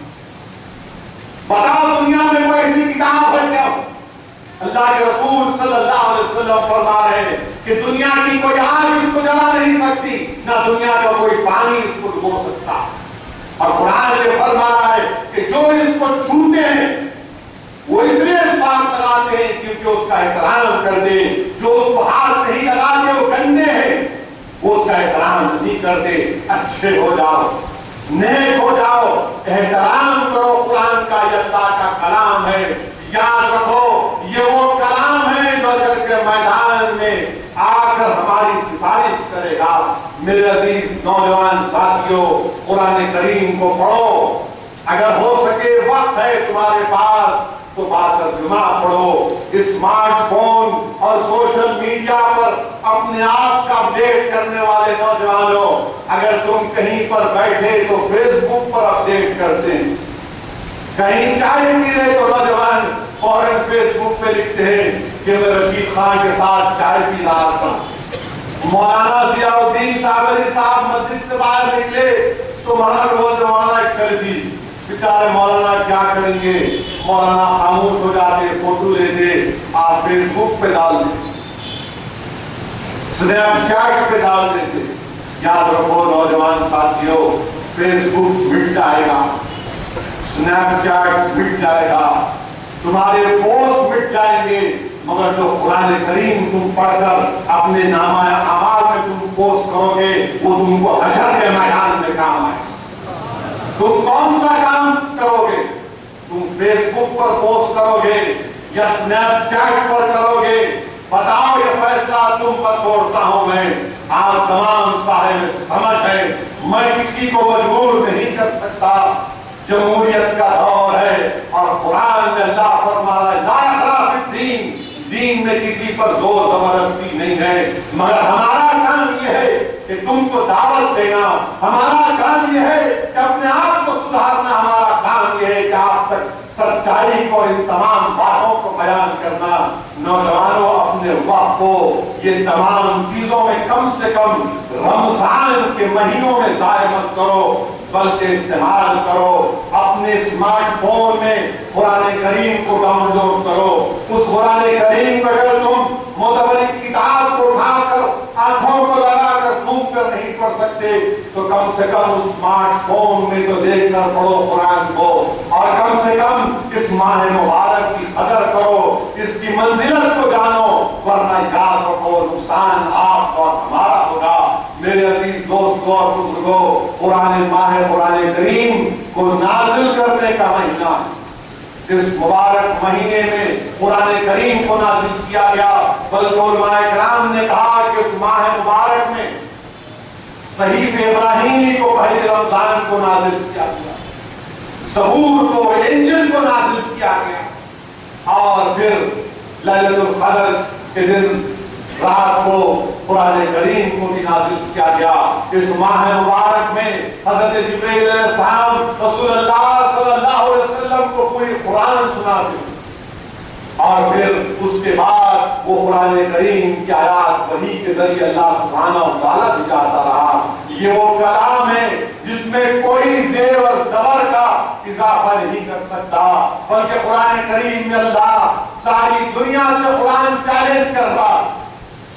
بتاؤ دنیا میں کوئی ایسی کتاب ہے کیا؟ اللہ کے رسول صلی اللہ علیہ وسلم فرما رہے ہیں کہ دنیا کی کوئی آگ اس کو جلا نہیں سکتی، نہ دنیا کا کوئی پانی اس کو ڈبو سکتا۔ اور قرآن یہ فرما رہا ہے کہ جو اس کو چھوتے ہیں وہ اس لیے پاک لگاتے ہیں کیونکہ اس کا احترام کر دے، جو اس کو ہاتھ نہیں لگاتے وہ گندے ہیں، وہ اس کا احترام نہیں کرتے۔ اچھے ہو جاؤ، نیک ہو جاؤ، احترام کرو، قرآن کا یہ اللہ کا کلام ہے۔ یاد رکھو یہ وہ کلام ہے جو اجر کے میدان میں آ کر ہماری سفارش کرے گا۔ میرے عزیز نوجوان ساتھیوں، قرآن کریم کو پڑھو، اگر ہو سکے وقت ہے تمہارے پاس تو بات ترجمہ پڑھو۔ اسمارٹ فون اور سوشل میڈیا پر اپنے آپ کا اپڈیٹ کرنے والے نوجوانوں، اگر تم کہیں پر بیٹھے تو فیس بک پر اپڈیٹ کرتے ہیں، کہیں چائے پی رہے تو نوجوان فوراً فیس بک پہ لکھتے ہیں کہ میں رشید خان کے ساتھ چائے پی رہا تھا۔ مولانا ضیاء الدین صابری صاحب مسجد سے باہر نکلے تو وہاں وہ زمانہ کر دی، بیچارے مولانا کیا کریں گے، مولانا خاموش ہو جاتے، فوٹو لیتے، آپ فیس بک پہ ڈال دیتے، اسنیپ چیٹ پہ ڈال دیتے۔ یاد رکھو نوجوان ساتھیوں، فیس بک مٹ جائے گا، اسنیپ چیٹ مٹ جائے گا، تمہارے پوسٹ مٹ جائیں گے، مگر جو قرآن کریم تم پڑھ کر اپنے نامہ اعمال میں تم پوسٹ کرو گے وہ تم کو حشر کے میدان میں کام آئے۔ تم کون سا کام کرو گے؟ تم فیس بک پر پوسٹ کرو گے یا اسنیپ چیٹ پر کرو گے؟ بتاؤ، یہ فیصلہ تم پر چھوڑتا ہوں میں۔ آپ تمام صاحب سمجھ ہے، میں کسی کو مجبور نہیں کر سکتا۔ جمہوریت کا دور ہے اور قرآن میں اللہ فرما رہا ہے لا اکراہ فی الدین، دین میں کسی پر زور زبردستی نہیں ہے، مگر ہمارا کام یہ ہے کہ تم کو دعوت دینا، ہمارا کام یہ ہے کہ اپنے آپ کو سدھارنا، ہمارا کام یہ ہے کہ آپ تک سچائی کو، ان تمام باتوں کو بیان کرنا۔ نوجوانوں، اپنے وقت کو یہ تمام چیزوں میں کم سے کم رمضان کے مہینوں میں ضائع مت کرو، بلکہ استعمال کرو۔ اپنے اسمارٹ فون میں قرآن کریم کو ڈاؤن لوڈ کرو۔ اس قرآن کریم کو اگر تم متبرک کتاب کو اٹھا کر آنکھوں کو لگا کر گھوم کر نہیں پڑھ سکتے تو کم سے کم اسمارٹ فون میں تو دیکھ کر پڑھو قرآن کو، اور کم سے کم اس ماہ مبارک کی قدر کرو، اس کی منزلت کو جانو، ورنہ یاد رکھو نقصان آپ اور ہمارا ہوگا۔ میرے عزیز دوستوں اور بزرگوں، قرآن کریم کو نازل کرنے کا مہینہ ہے۔ اس مبارک مہینے میں قرآن کریم کو نازل کیا گیا، بلکہ علماء کرام نے کہا کہ اس ماہ مبارک میں صحیف ابراہیمی کو پہلے رمضان کو نازل کیا گیا، زبور کو، انجیل کو نازل کیا گیا، اور پھر لیلۃ القدر کے دن رات کو قرآن کریم کو بھی نازل کیا گیا۔ اس ماہ مبارک میں حضرت جبریل علیہ السلام رسول اللہ صلی اللہ علیہ وسلم کو پوری قرآن سناتے، اور پھر اس کے بعد وہ قرآن کریم کی آیات وحی کے ذریعے اللہ سبحانہ و تعالیٰ دکھاتا رہا۔ یہ وہ کلام ہے جس میں کوئی زیر اور زبر کا اضافہ نہیں کر سکتا، بلکہ قرآن کریم میں اللہ ساری دنیا سے قرآن چیلنج کر رہا۔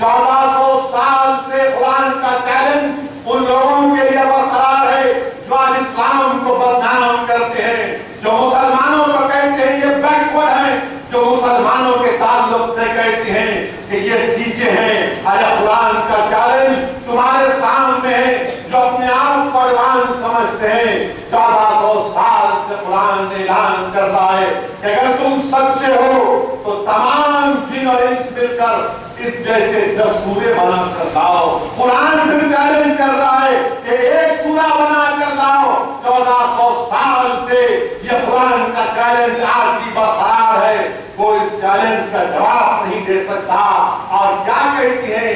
1400 سال سے قرآن کا چیلنج ان لوگوں کے لیے برقرار ہے جو آج اسلام کو بدنام کرتے ہیں، جو مسلمانوں کو کہتے ہیں یہ بیکورڈ ہیں، جو مسلمانوں کے تعلق سے کہتے ہیں کہ یہ پیچھے ہیں۔ آج قرآن کا چیلنج تمہارے سامنے ہے، جو اپنے آپ کو ایمان سمجھتے ہیں۔ 1400 سال سے قرآن نے اعلان کر رہا ہے کہ اگر تم سچے ہو تو تمام جن اور انس مل کر اس جیسے 10 سورے بنا کر لاؤ۔ قرآن پھر چیلنج کر رہا ہے کہ ایک سورہ بنا کر لاؤ۔ 1400 سال سے یہ قرآن کا چیلنج آج بھی برقرار ہے، وہ اس چیلنج کا جواب نہیں دے سکتا، اور کیا کہتی ہیں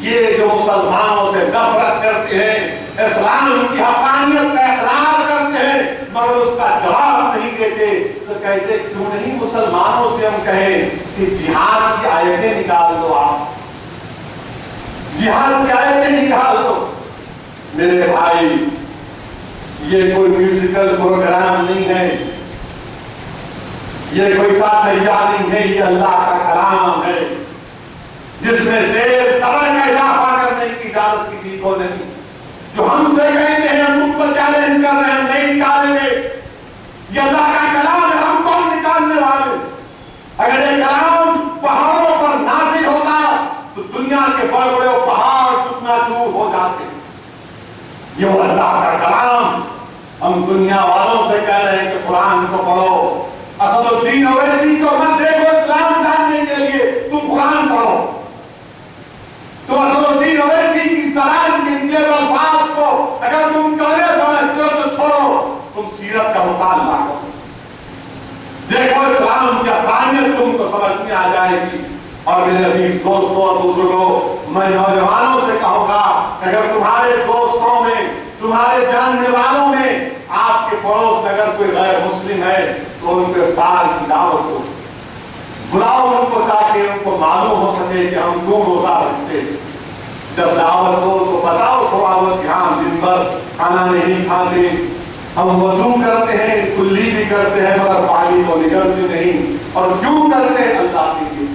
یہ جو مسلمانوں سے نفرت کرتے ہیں، اسلام کی حقانیت کا اقرار کرتے ہیں، مگر اس کا جواب نہیں دیتے تو کہتے کیوں نہیں مسلمانوں سے ہم کہیں کہ جہاد کی آیتیں نکال دو، آپ جہاد کی آیتیں نکال دو۔ میرے بھائی، یہ کوئی میوزیکل پروگرام نہیں ہے، یہ کوئی ساتھیا نہیں ہے، یہ اللہ کا کلام ہے جس میں زیر قبر کا اضافہ کرنے کی اجازت کسی کو نہیں۔ جو ہم سے کہتے ہیں ہم ان کو چیلنج کر رہے ہیں، نہیں نکالیں گے، یہ اللہ کا کلام ہے، ہم کون نکالنے والے؟ اگر یہ کلام پہاڑوں پر نازل ہوتا تو دنیا کے بڑے بڑے پہاڑ کتنا دور ہو جاتے۔ یہ وہ اللہ کا کلام، ہم دنیا والوں سے کہہ رہے ہیں کہ قرآن کو پڑھو۔ اسد الدین اویسی کو مت دیکھو اسلام جاننے کے لیے، تم قرآن پڑھو۔ تو اسد الدین اویسی کی سلام کے دیے الفاظ کو اگر تم کرے سمجھتے ہو تو چھوڑو، تم سیرت کا مطالعہ کرو، دیکھو اسلام کی افغانیت تم کو سمجھ میں آ جائے گی۔ اور میرے عزیز دوستوں اور بزرگوں، میں نوجوانوں سے کہوں گا اگر تمہارے دوستوں میں، تمہارے جاننے والوں میں، آپ کے پڑوس میں اگر کوئی غیر مسلم ہے تو ان کے سال کی دعوت دو، بلاؤ ان کو تاکہ ان کو معلوم ہو سکے کہ ہم کیوں روزہ رکھتے۔ جب دعوت دو تو بتاؤ تھوڑا بہت کہ ہم دن بھر کھانا نہیں کھاتے، ہم وضو کرتے ہیں، کلی بھی کرتے ہیں مگر پانی کو نکلتے نہیں، اور کیوں کرتے ہیں؟ اللہ کے لیے۔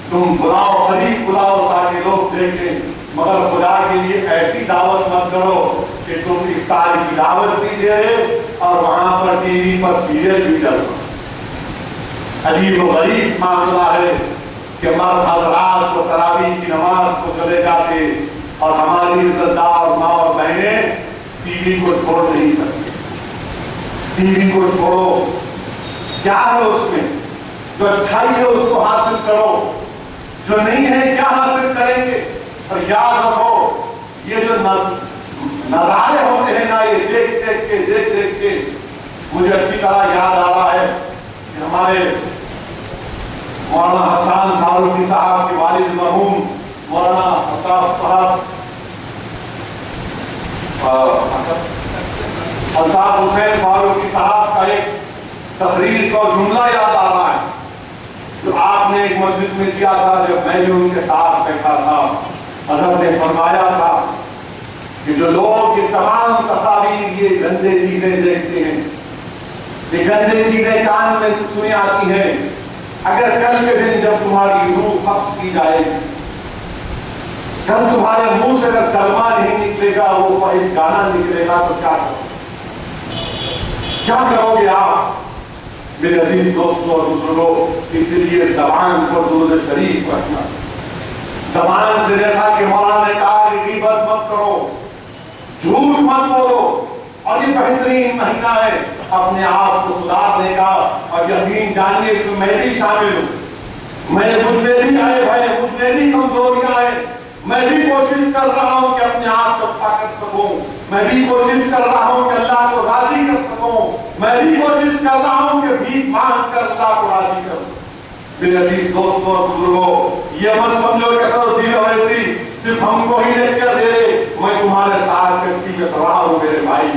تم بلاؤ، قریب بلاؤ تاکہ لوگ دیکھیں، مگر خدا کے لیے ایسی دعوت مت کرو کہ تم افطار کی دعوت بھی دے اور وہاں پر ٹی وی پر سیریل بھی چل رہا۔ عجیب و غریب معاملہ ہے کہ مرد حضرات کو تراویح کی نماز کو چلے جاتے اور ہماری عزت دار ماں اور بہنیں ٹی وی کو چھوڑ نہیں سکتی۔ ٹی وی کو چھوڑو، کیا ہے اس میں؟ جو اچھائی ہے اس کو حاصل کرو، جو نہیں ہے کیا حاصل کریں گے؟ اور یاد رکھو یہ جو نظارے ہوتے ہیں نا، یہ دیکھ دیکھ کے مجھے اچھی طرح یاد آ رہا ہے کہ ہمارے مولانا حسان فاروقی صاحب کے والد مرحوم مولانا الطاف حسین فاروقی صاحب کا ایک تقریر کا جملہ یاد آ رہا ہے جو آپ نے ایک مسجد میں کیا تھا جب میں بھی ان کے ساتھ بیٹھا تھا۔ حضرت نے فرمایا تھا کہ جو لوگ یہ تمام تصاویر یہ گندے چیزیں دیکھتے ہیں، یہ گندے چیزیں کان میں سنی آتی ہیں، اگر کل کے دن جب تمہاری روح قبض کی جائے گی، کل تمہارے منہ سے اگر کلمہ نہیں نکلے گا، وہ ایک گانا نکلے گا تو کیا کرو گے آپ؟ میرے عزیز دوستوں اور بزرگوں، اس لیے زبان کو درود شریف رکھنا، زبان سے جیسا کہ مولانا نے کہا کہ غیبت مت کرو، جھوٹ مت بولو، اور یہ بہترین مہینہ ہے اپنے آپ کو سدھارنے کا، اور یقین جانیے کہ میں بھی شامل ہوں، مجھ میں بھی آئے بھائی، مجھ میں بھی کمزوریاں ہیں، میں بھی کوشش کر رہا ہوں کہ اپنے آپ کو اچھا کر سکوں، میں بھی کوشش کر رہا ہوں کہ اللہ کو راضی کر سکوں، میں بھی کوشش کر رہا ہوں کہ بھیک مانگ کر اللہ کو راضی کر سکوں۔ میرے عزیز دوستوں اور بزرگوں، یہ مت سمجھو کہ دین اویسی صرف ہم کو ہی لیکچر دے رہے، میں تمہارے ساتھ کشتی میں سوار ہوں میرے بھائی،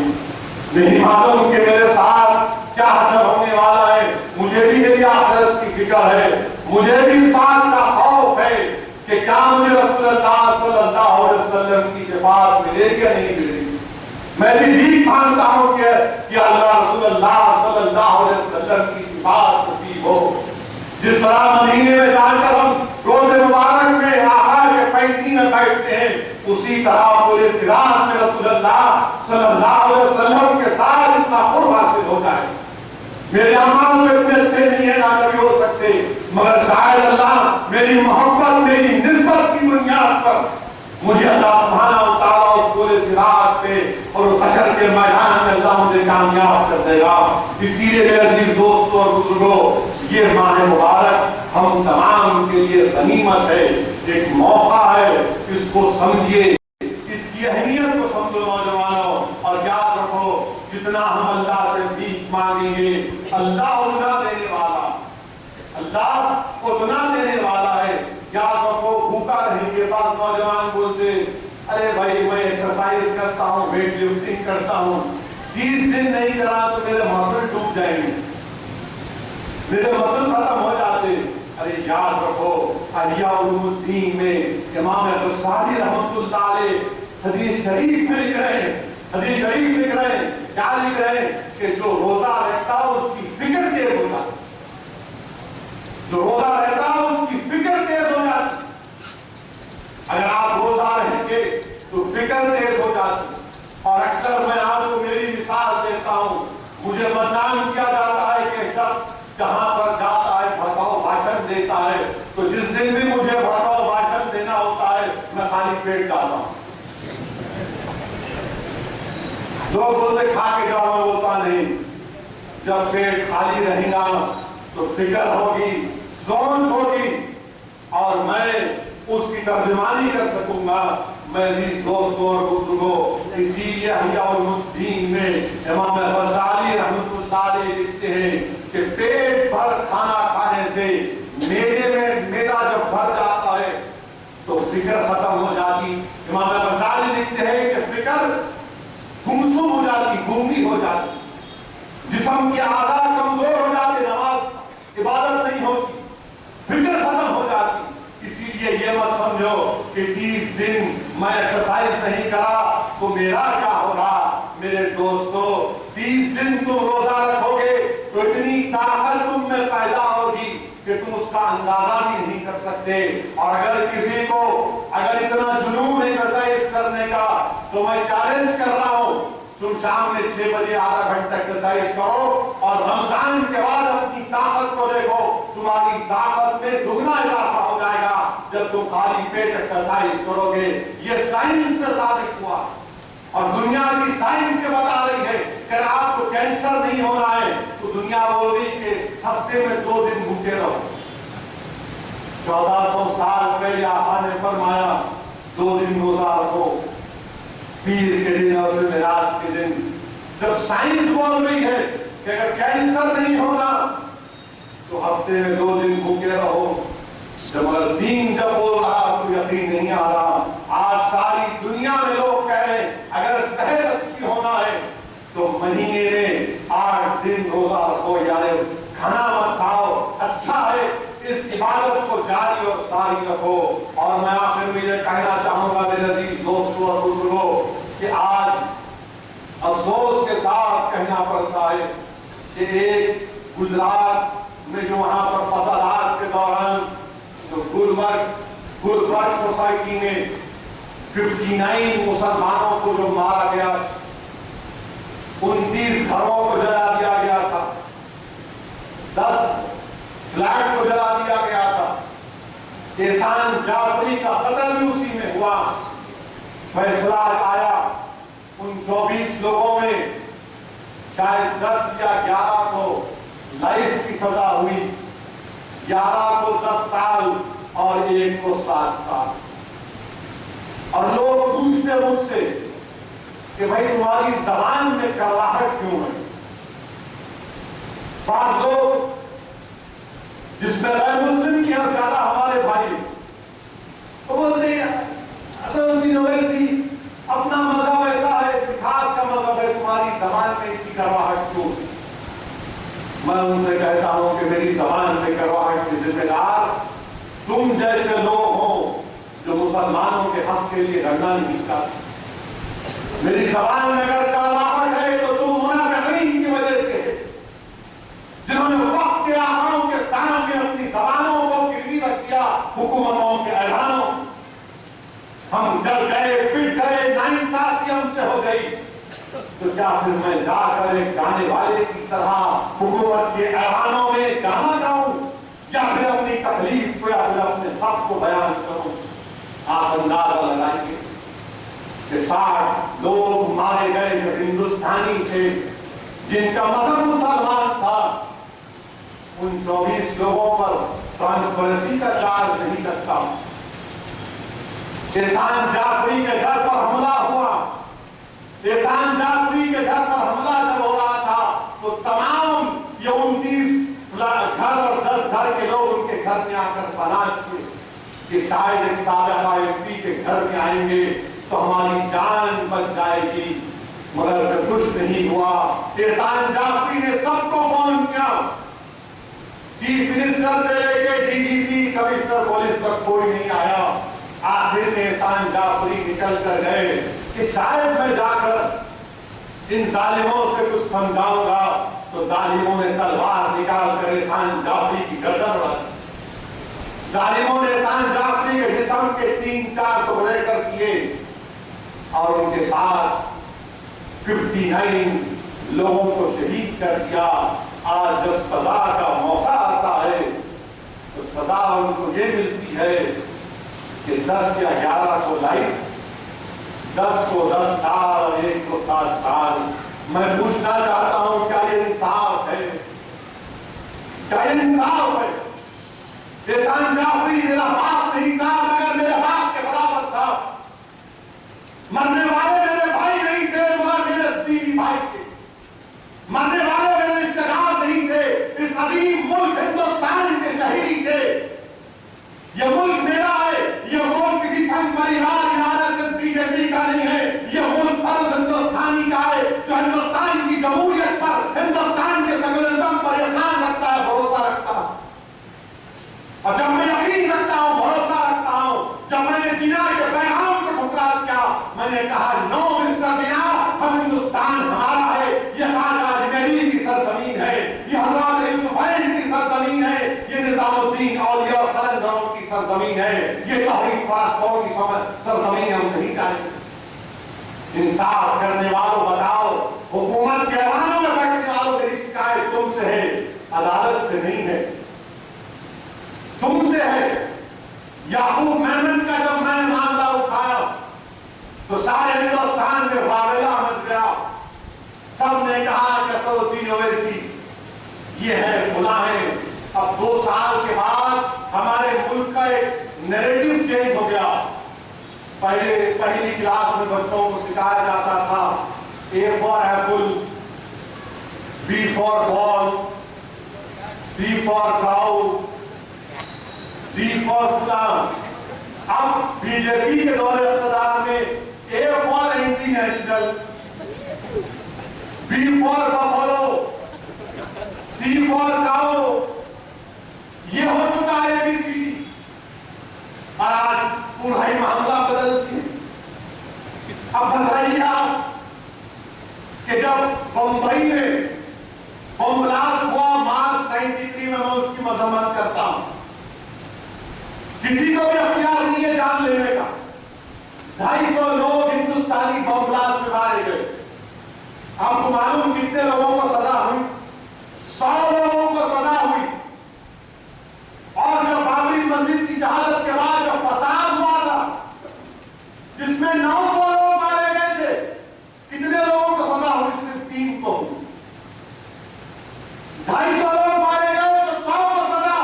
نہیں معلوم کہ میرے ساتھ کیا حشر ہونے والا ہے، مجھے بھی میری آخرت کی فکر ہے، مجھے بھی اس بات کا خوف ہے کہ کیا مجھے رسول اللہ صلی اللہ علیہ وسلم کی شفاعت ملے گی یا نہیں ملے گی۔ میں بھی بھیک مانگتا ہوں کہ اللہ رسول اللہ صلی اللہ علیہ وسلم کی شفاعت نصیب ہو۔ جس طرح مدینے میں جا کر ہم روز مبارک میں آقا کے پینتی میں بیٹھتے ہیں، اسی طرح پورے صراط میں رسول اللہ صلی اللہ علیہ وسلم کے ساتھ اتنا قرب حاصل ہو جائے۔ میرے اعمال میں اتنے اچھے نہیں ہیں، نہ کبھی ہو سکتے، مگر شاید اللہ میری محبت، میری نسبت کی بنیاد پر مجھے اللہ سبحانہ و تعالیٰ اس پورے صراط پہ اور اس حشر کے میدان میں اللہ مجھے کامیاب کر دے گا۔ اسی لیے میرے عزیز دوستوں اور بزرگوں، یہ ماہ مبارک ہم تمام کے لیے غنیمت ہے، ایک موقع ہے، اس کو سمجھیے، اس کی اہمیت کو سمجھو نوجوانوں، اور یاد رکھو جتنا ہم اللہ سے بھیک مانگیں گے اللہ اتنا دینے والا، اللہ اتنا دینے والا ہے۔ یاد رکھو بھوکا رہیں گے، بعض نوجوان بولتے ارے بھائی میں ایکسرسائز کرتا ہوں، ویٹ لفٹنگ کرتا ہوں، 30 دن نہیں کرا تو میرے مسل ڈوب جائیں گے، میرے مسل ختم ہو جاتے۔ ارے یاد رکھو احیاء علوم الدین میں امام غزالی رحمۃ اللہ علیہ حدیث شریف میں لکھ رہے ہیں، حدیث شریف لکھ رہے ہیں، کیا لکھ رہے ہیں کہ جو روزہ رکھتا ہے اس کی فکر تیز ہو جاتی، جو روزہ رہتا ہے اس کی فکر تیز ہو جاتی۔ اگر آپ روزہ رہیں گے تو فکر تیز ہو جاتی۔ اور اکثر میں آپ کو میری مثال دیتا ہوں، مجھے بدنام کیا جاتا ہے کہ شخص جہاں پر جاتا ہے بھڑکاؤ بھاشن دیتا ہے، تو جس دن بھی مجھے بھڑکاؤ بھاشن دینا ہوتا ہے میں خالی پیٹ جاتا ہوں۔ لوگ بولتے کھا کے جاؤ، میں بولتا نہیں، جب پیٹ خالی رہے گا تو فکر ہوگی، سوچ ہوگی، اور میں اس کی ترجمانی کر سکوں گا۔ میں بھی دوستوں اور بزرگوں، اسی لیے احیاء علوم الدین میں امام غزالی رحمۃ اللہ علیہ لکھتے ہیں کہ پیٹ بھر کھانا کھانے سے میدے میں میدا جب بھر جاتا ہے تو فکر ختم ہو جاتی۔ امام غزالی لکھتے ہیں کہ فکر گمسم ہو جاتی، گونگی ہو جاتی، جسم کے اعضاء کمزور ہو جاتے، نماز عبادت نہیں ہوتی، فکر ختم ہو جاتی۔ اسی لیے یہ مت سمجھو کہ 30 دن میں ایکسرسائز نہیں کرا تو میرا کیا ہو رہا۔ میرے دوستو، 30 دن تم روزہ رکھو گے تو اتنی طاقت تم میں پیدا ہوگی کہ تم اس کا اندازہ بھی نہیں کر سکتے۔ اور اگر کسی کو اگر اتنا جنون ایکسرسائز کرنے کا تو میں چیلنج کر رہا ہوں، تم شام میں 6 بجے آدھا گھنٹہ ایکسرسائز کرو اور رمضان کے بعد اپنی طاقت کو دیکھو، تمہاری طاقت میں دگنا اضافہ ہو جائے گا جب تم خالی پیٹ ایکسرسائز کرو گے۔ یہ سائنس سے ثابت ہوا اور دنیا کی سائنس سے بتا رہی ہے کہ اگر آپ کو کینسر نہیں ہونا ہے تو دنیا بول رہی کہ ہفتے میں 2 دن بھوکے رہو۔ 1400 سال پہلے آقا نے فرمایا 2 دن روزہ رکھو، پیر کے دن اور جمعرات کے دن۔ جب سائنس بول رہی ہے کہ اگر کینسر نہیں ہونا تو ہفتے میں 2 دن بھوکے رہو، جب اگر دین جب بول رہا تو یقین نہیں آ رہا۔ آج ساری دنیا میں لوگ کہہ رہے ہیں اگر صحت اچھی ہونا ہے تو مہینے میں 8 دن روزہ رکھو، یعنی کھانا مت کھاؤ، اچھا ہے، اس عبادت کو جاری اور ساری رکھو۔ اور میں آخر میں یہ کہنا چاہوں گا میرے عزیز دوستوں اور بزرگوں کہ آج افسوس کے ساتھ کہنا پڑتا ہے کہ ایک گجرات میں جو وہاں پر فسادات کے دوران جو گلبرگ سوسائٹی میں 59 مسلمانوں کو جو مارا گیا، 29 گھروں کو جلا دیا گیا تھا، 10 فلیٹ کو جلا دیا گیا تھا، احسان جعفری کا قتل بھی اسی میں ہوا۔ فیصلہ آیا ان 24 لوگوں میں شاید 10 یا 11 کو لائف کی سزا ہوئی، 11 کو 10 سال اور 1 کو 7 سال۔ اور لوگ پوچھتے مجھ سے کہ بھائی تمہاری زبان میں کڑواہٹ کیوں ہے؟ بعض لوگ جس میں غیر مسلم کی اور زیادہ ہمارے بھائی تو بولتے ہیں اویسی اپنا مذہب ایسا ہے، مٹھاس کا مذہب ہے، تمہاری زبان میں اس کی کڑواہٹ کیوں؟ میں ان سے کہتا ہوں کہ میری زبان میں کڑواہٹ کے ذمہ دار تم جیسے لوگ ہوں جو مسلمانوں کے حق کے لیے لڑنا نہیں چاہتے۔ میری زبان میں اگر کڑواہٹ ہے تو تم منافقین کی وجہ سے، جنہوں نے وقت کے آخروں کے سامنے اپنی زبانوں کو گروی رکھ دیا حکومتوں کے اعلانوں۔ ہم جل گئے، پٹ گئے، ناانصافی ہم سے ہو گئی، تو کیا پھر میں جا کر ایک گانے والے کی طرح حکومت کے اعلانوں میں گانا گاؤں یا پھر اپنی تکلیف کو یا پھر اپنے حق کو بیان کروں؟ آپ اندازہ لگائیں گے کہ 60 لوگ مارے گئے جو ہندوستانی تھے، جن کا مذہب مسلمان تھا، ان 24 لوگوں پر ٹرانسپیرنسی کا چارج نہیں لگتا۔ احسان جعفری کے گھر پر حملہ ہوا، احسان جعفری کے گھر پر حملہ جب ہو رہا تھا تو تمام یہ 29 گھر اور 10 گھر کے لوگ ان کے گھر میں آ کر تلاش کیے کہ شاید ایک سابقہ MP کے گھر میں آئیں گے تو ہماری جان بچ جائے گی۔ مگر اسے کچھ نہیں ہوا. احسان جعفری نے سب کو فون کیا, چیف منسٹر سے لے کے ڈی جی پی کمشنر پولیس تک کوئی نہیں آیا. آخر میں احسان جعفری نکل کر گئے کہ شاید میں جا کر ان ظالموں سے کچھ سمجھاؤں گا. تو ظالموں نے تلوار نکال کر احسان جعفری کی گردن رکھ. ظالموں نے احسان جعفری کے جسم کے 3-4 ٹکڑے کر دیے اور ان کے ساتھ 59 لوگوں کو شہید کر دیا. آج جب سزا کا موقع آتا ہے تو سزا ان کو یہ ملتی ہے کہ 10 یا 11 کو لائف, 10 کو 10 سال اور 1 کو 7 سال. میں پوچھنا چاہتا ہوں, کیا یہ انصاف ہے؟ کیا یہ انصاف ہے؟ احسان جعفری میرا باپ نہیں تھا مگر میرے باپ کے برابر تھا. مرنے والے میرے بھائی نہیں تھے مگر میرے بیوی بھائی تھے. مرنے والے میرے رشتے دار نہیں تھے, اس عظیم ملک ہندوستان کے شہید تھے. یہ ملک میرا ہے, یہ ملک کسی سنگ پریوار ادارت بی جے پی کا نہیں ہے. یہ ملک فرد ہندوستانی کا ہے جو ہندوستان کی جمہوریت پر, ہندوستان کے سیکولرزم پر احسان رکھتا ہے, بھروسہ رکھتا ہے. اور جب میں یقین رکھتا ہوں, بھروسہ رکھتا ہوں, جب میں نے دینا کے پیغام کو ٹھکرا کیا, میں نے کہا نو مسٹر دینا, ہم ہندوستان ہمارا ہے. یہ راجہ اجمیری کی سرزمین ہے, یہ حضرات یوسفین کی سرزمین ہے, یہ نظام الدین اولیاء اور قلندروں کی سرزمین ہے, یہ توحید پرستوں کی سرزمین. ہم نہیں جانتے. انصاف کرنے والوں بتاؤ, حکومت کے ایوانوں میں بیٹھنے والوں کی شکایت تم سے ہے, عدالت سے نہیں ہے, تم سے ہے. یعقوب میمن کا جب میں نے معاملہ اٹھایا تو سارے ہندوستان میں واویلا مچ گیا. سب نے کہا کہ سعودی یونیورسٹی یہ ہے, کھلا ہے. اب 2 سال کے بعد ہمارے ملک کا ایک نیریٹو چینج ہو گیا. پہلی کلاس میں بچوں کو سکھایا جاتا تھا A for apple, B for ball, C for cow, D for فلان. اب بی جے پی کے دور اقتدار میں A for anti national, B for buffalo, C for cow, یہ ہو چکا ہے ABCD. اور آج پورا ہی معاملہ بدل دیا. اب بتائیے آپ کہ جب بمبئی میں بم بلاسٹ ہوا مارچ 93 میں, میں اس کی مذمت کرتا ہوں. کسی کو بھی اختیار نہیں ہے جان لینے کا. 250 لوگ ہندوستانی بم بلاسٹ میں مارے گئے. آپ کو معلوم کتنے لوگوں کو سزا ہوئی؟ 100 لوگوں کو سزا ہوئی. اور جو بابری مسجد کی جہالت کے بعد جو فساد ہوا تھا جس میں 900 لوگ مارے گئے تھے, کتنے لوگوں کو سزا ہوئی؟ صرف 3 کو. 250 لوگ مارے گئے تو 100 کو سزا,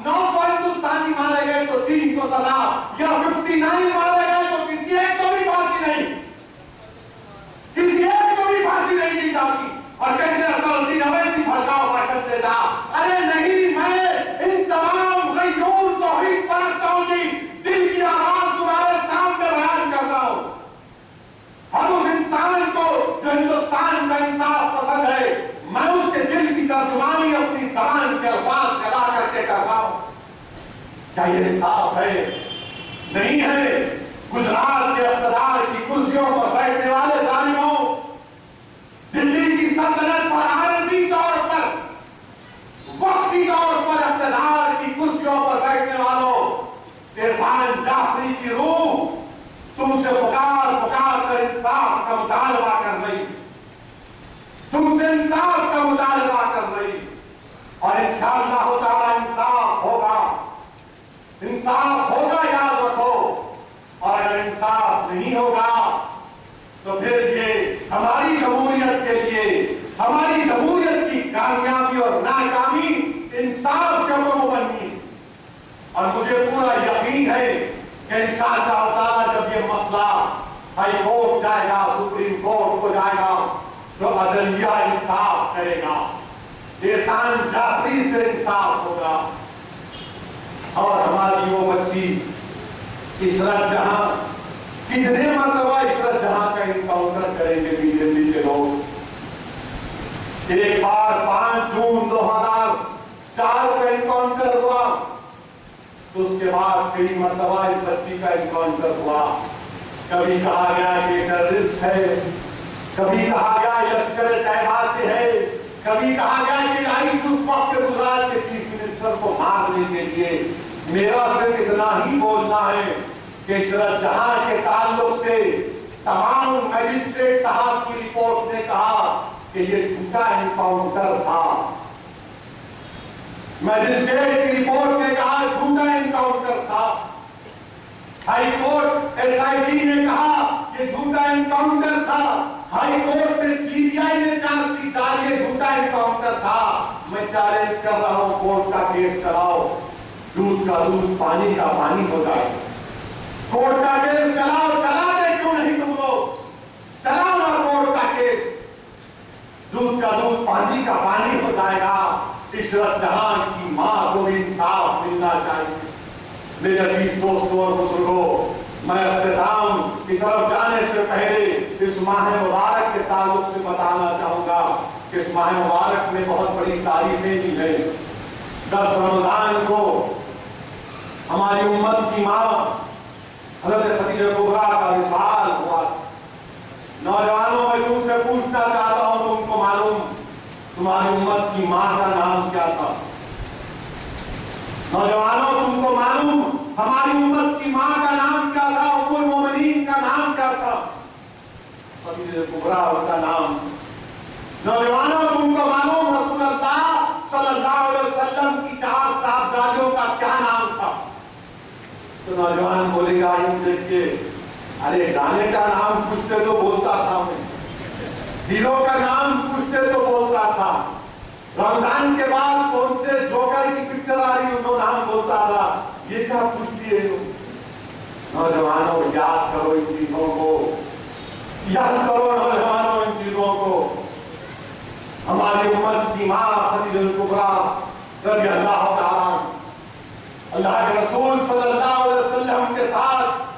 900 ہندوستانی مارے گئے تو 3 کو سزا, یا 59 مارے گئے تو کسی ایک کو بھی پھانسی نہیں, کسی ایک کو بھی پھانسی نہیں دی جاتی. اور کہتے ہیں سعودی اویسی بھڑکاؤ باشد سے جا. ارے نہیں, میں ان تمام غیور توحید پرستوں کی دل کی آواز تمہارے سامنے بیان کرتا ہوں. ہر اس انسان کو جو ہندوستان کا انصاف پسند ہے, میں اس کے دل کی ترجمانی اپنی زبان کے الفاظ چلا کر کے کرتا ہوں. کیا یہ انصاف ہے؟ نہیں ہے. گجرات کے اقتدار کی کرسیوں پر بیٹھنے والے ظالموں, دلی کی سلطنت پر عارضی طور پر, وقتی طور پر اقتدار کی کرسیوں پر بیٹھنے والوں, احسان جعفری کی روح تم سے پکار کر انصاف کا مطالبہ کر رہی, تم سے انصاف کا مطالبہ کر رہی. اور انشاءاللہ تعالی انصاف ہوگا, انصاف ہوگا, یاد رکھو. اور اگر انصاف نہیں ہوگا تو پھر یہ ہماری جمہوریت کے لیے, ہماری جمہوریت کی کامیابی اور ناکامی انصاف کے اوپر مبنی ہے. اور مجھے پورا یقین ہے کہ انشاءاللہ تعالی جب یہ مسئلہ ہائی کورٹ جائے گا, سپریم کورٹ کو جائے گا, تو عدلیہ انصاف کرے گا, احسان جعفری سے انصاف ہوگا. اور ہماری وہ بچی عشرت جہاں, کتنے مرتبہ عشرت جہاں کا انکاؤنٹر کریں گے بی جے پی کے ایک بار 5 جون 2004 کا انکاؤنٹر ہوا تو اس کے بعد کئی مرتبہ اس بچی کا انکاؤنٹر ہوا. کبھی کہا گیا کہ ٹیررسٹ ہے، کبھی کہا گیا لشکر طیبہ سے ہے، کبھی کہا گیا کہ آئی اس وقت کے گجرات کے چیف منسٹر کو مارنے کے لیے. میرا صرف اتنا ہی بولنا ہے کہ عشرت جہاں کے تعلق سے تمام میجسٹریٹ صاحب کی رپورٹ نے کہا کہ یہ جھوٹا انکاؤنٹر تھا. میجسٹریٹ کی رپورٹ نے کہا جھوٹا انکاؤنٹر تھا. High court S I T نے کہا یہ جھوٹا انکاؤنٹر تھا. ہائی کورٹ میں سی بی آئی نے چارج شیٹ ڈالی یہ جھوٹا انکاؤنٹر تھا. میں چیلنج کر رہا ہوں کورٹ کا کیس کراؤ، دودھ کا دودھ پانی کا پانی ہو جائے. کورٹ کا کیس چلاؤ، چلا دے کیوں نہیں تم لوگ؟ چلاؤ نا کورٹ کا کیس، دودھ کا دودھ پانی کا پانی ہو جائے گا. عشرت جہاں کی ماں کو انصاف ملنا چاہیے. میرے عزیز دوستوں اور بزرگوں، میں اختتام کی طرف جانے سے پہلے اس ماہ مبارک کے تعلق سے بتانا چاہوں گا کہ اس ماہ مبارک میں بہت بڑی تاریخیں بھی ہیں. 10 رمضان کو ہماری امت کی ماں حضرت خدیجہ کبریٰ کا وصال ہوا. نوجوانوں میں تم سے پوچھنا چاہتا ہوں، تم کو معلوم تمہاری امت کی ماں کا نام کیا تھا؟ نوجوانوں تم کو معلوم ہماری امت کی ماں کا نام کیا تھا؟ ام المومنین کا نام کیا تھا؟ خدیجہ کبریٰ کا نام. نوجوانوں تم کو معلوم رسول اللہ صلی اللہ علیہ وسلم کی 4 صاحبزادیوں کا کیا نام تھا؟ تو نوجوان بولے گا یوں دیکھ کے، ارے گانے کا نام پوچھتے تو بولتا تھا، میں ہیرو کا نام پوچھتے تو بولتا تھا. رمضان کے بعد کون سے جوکر کی پکچر آ رہی ان کو نام بولتا تھا. یہ کیا پوچھتی ہے؟ نوجوانوں یاد کرو ان چیزوں کو، یاد کرو نوجوانوں ان چیزوں کو. ہماری امت کی ماں خدیجہ کبریٰ رضی اللہ تعالیٰ اللہ کے رسول صلی اللہ علیہ وسلم کے ساتھ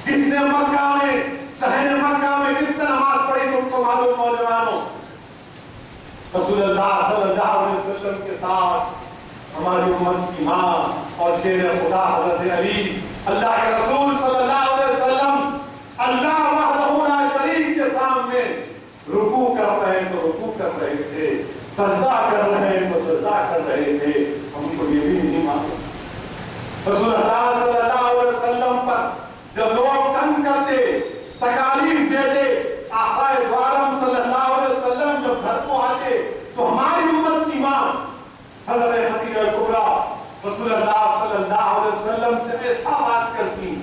کس نے مکہ میں شہر مکہ میں کس نے نماز پڑھی تم کو معلوم نوجوانوں؟ رسول اللہ صلی اللہ علیہ وسلم کے ساتھ ہماری امت کی ماں اور شیر خدا حضرت علی اللہ کے رسول صلی اللہ علیہ وسلم اللہ وحدہ لا شریک کے سامنے رکوع کر رہے تو رکوع کر رہے تھے، سجدہ کر رہے تو سجدہ کر رہے تھے. ہم کو یہ بھی نہیں معلوم. رسول اللہ صلی اللہ علیہ وسلم پر جب لوگ تنگ کرتے، تکالیف دیتے، آقا دو عالم صلی اللہ علیہ وسلم جب گھر کو آتے تو ہماری امت کی ماں حضرت خدیجہ کبریٰ رسول اللہ صلی اللہ علیہ وسلم سے ایسا بات کرتی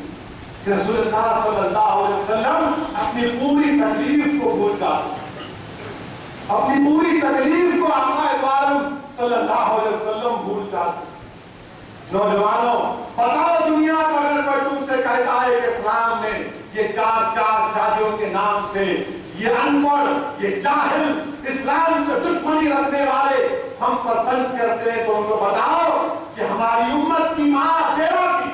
کہ رسول اللہ صلی اللہ علیہ وسلم اپنی پوری تکلیف کو بھول جاتے، اپنی پوری تکلیف کو آقا دو عالم صلی اللہ علیہ وسلم بھول جاتے. نوجوانوں بتاؤ دنیا کو، اگر کوئی تم سے کہتا ہے کہ اسلام میں یہ 4 شادیوں کے نام سے یہ ان پڑھ، یہ جاہل، اسلام سے دشمنی رکھنے والے ہم پر تنگ کرتے ہیں، تو ان کو بتاؤ کہ ہماری امت کی ماں بیوہ تھی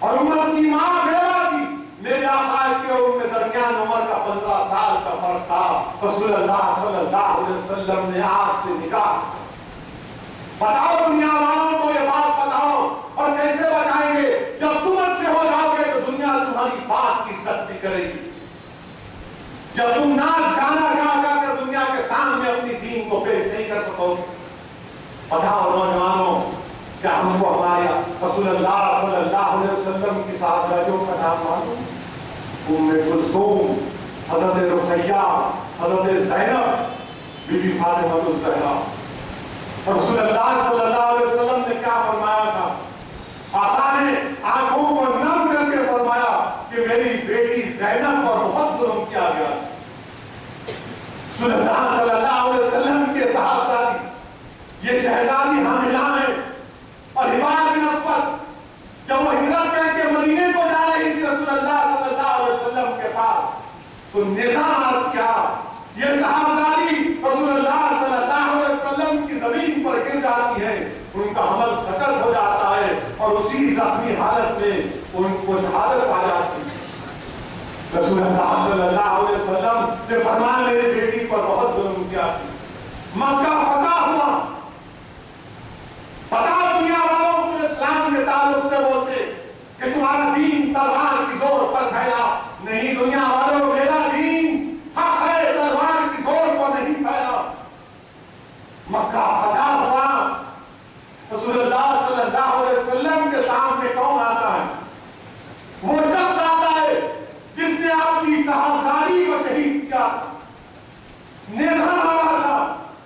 اور امت کی ماں بیوہ تھی. میرے آقا کے ان کے درمیان عمر کا 15 سال کا فرق تھا. رسول اللہ صلی اللہ علیہ وسلم نے آپ سے نکاح. بتاؤ دنیا والوں کو یہ بات بتاؤ، اور کیسے بتائیں گے؟ جب تم اچھے ہو جاؤ گے تو دنیا تمہاری بات کی عزت بھی کرے گی. جب تم ناچ گانا گا گا کر دنیا کے سامنے اپنی دین کو پیش نہیں کر سکو گے. بتاؤ نوجوانوں، کیا ہم کو ہمارے رسول اللہ صلی اللہ علیہ وسلم کی صحابیوں کا نام معلوم؟ ام کلثوم، حضرت رقیہ، حضرت زینب، بی بی فاطمہ الزہرا. رسول اللہ صلی اللہ علیہ وسلم نے کیا فرمایا تھا؟ آقا نے آنکھوں کو نم کر کے فرمایا کہ میری بیٹی زینب پر بہت ظلم کیا گیا. رسول اللہ صلی اللہ علیہ وسلم کے صحابہ یہ شہزادی حاملہ ہے، اور حباب بن اسود جب وہ ہجرت کر کے مدینے کو جا رہی تھی رسول اللہ صلی اللہ علیہ وسلم کے پاس، تو نظام کیا یہ صحابہ رسول اللہ صلی اللہ علیہ وسلم کی زمین پر گر جاتی ہے، ان کا حمل ختم ہو جاتا ہے اور اسی زخمی حالت میں ان کو شہادت آ جاتی ہے. رسول اللہ صلی اللہ علیہ وسلم سے فرمان میری بیٹی پر بہت ظلم کیا، مکہ فتح ہوا، پتا دنیا والوں کو اسلام کے تعلق سے بولتے کہ تمہارا دین تلوار کی زور پر پھیلا، نہیں دنیا والوں میرا دین حق ہے، تلوار کی زور پر نہیں پھیلا۔ مکہ فتح ہوا، رسول اللہ صلی اللہ علیہ وسلم کے سامنے کون آتا ہے؟ وہ شخص آتا ہے جس نے اپنی صاحبزادی کو شہید کیا، نیزہ مارا تھا۔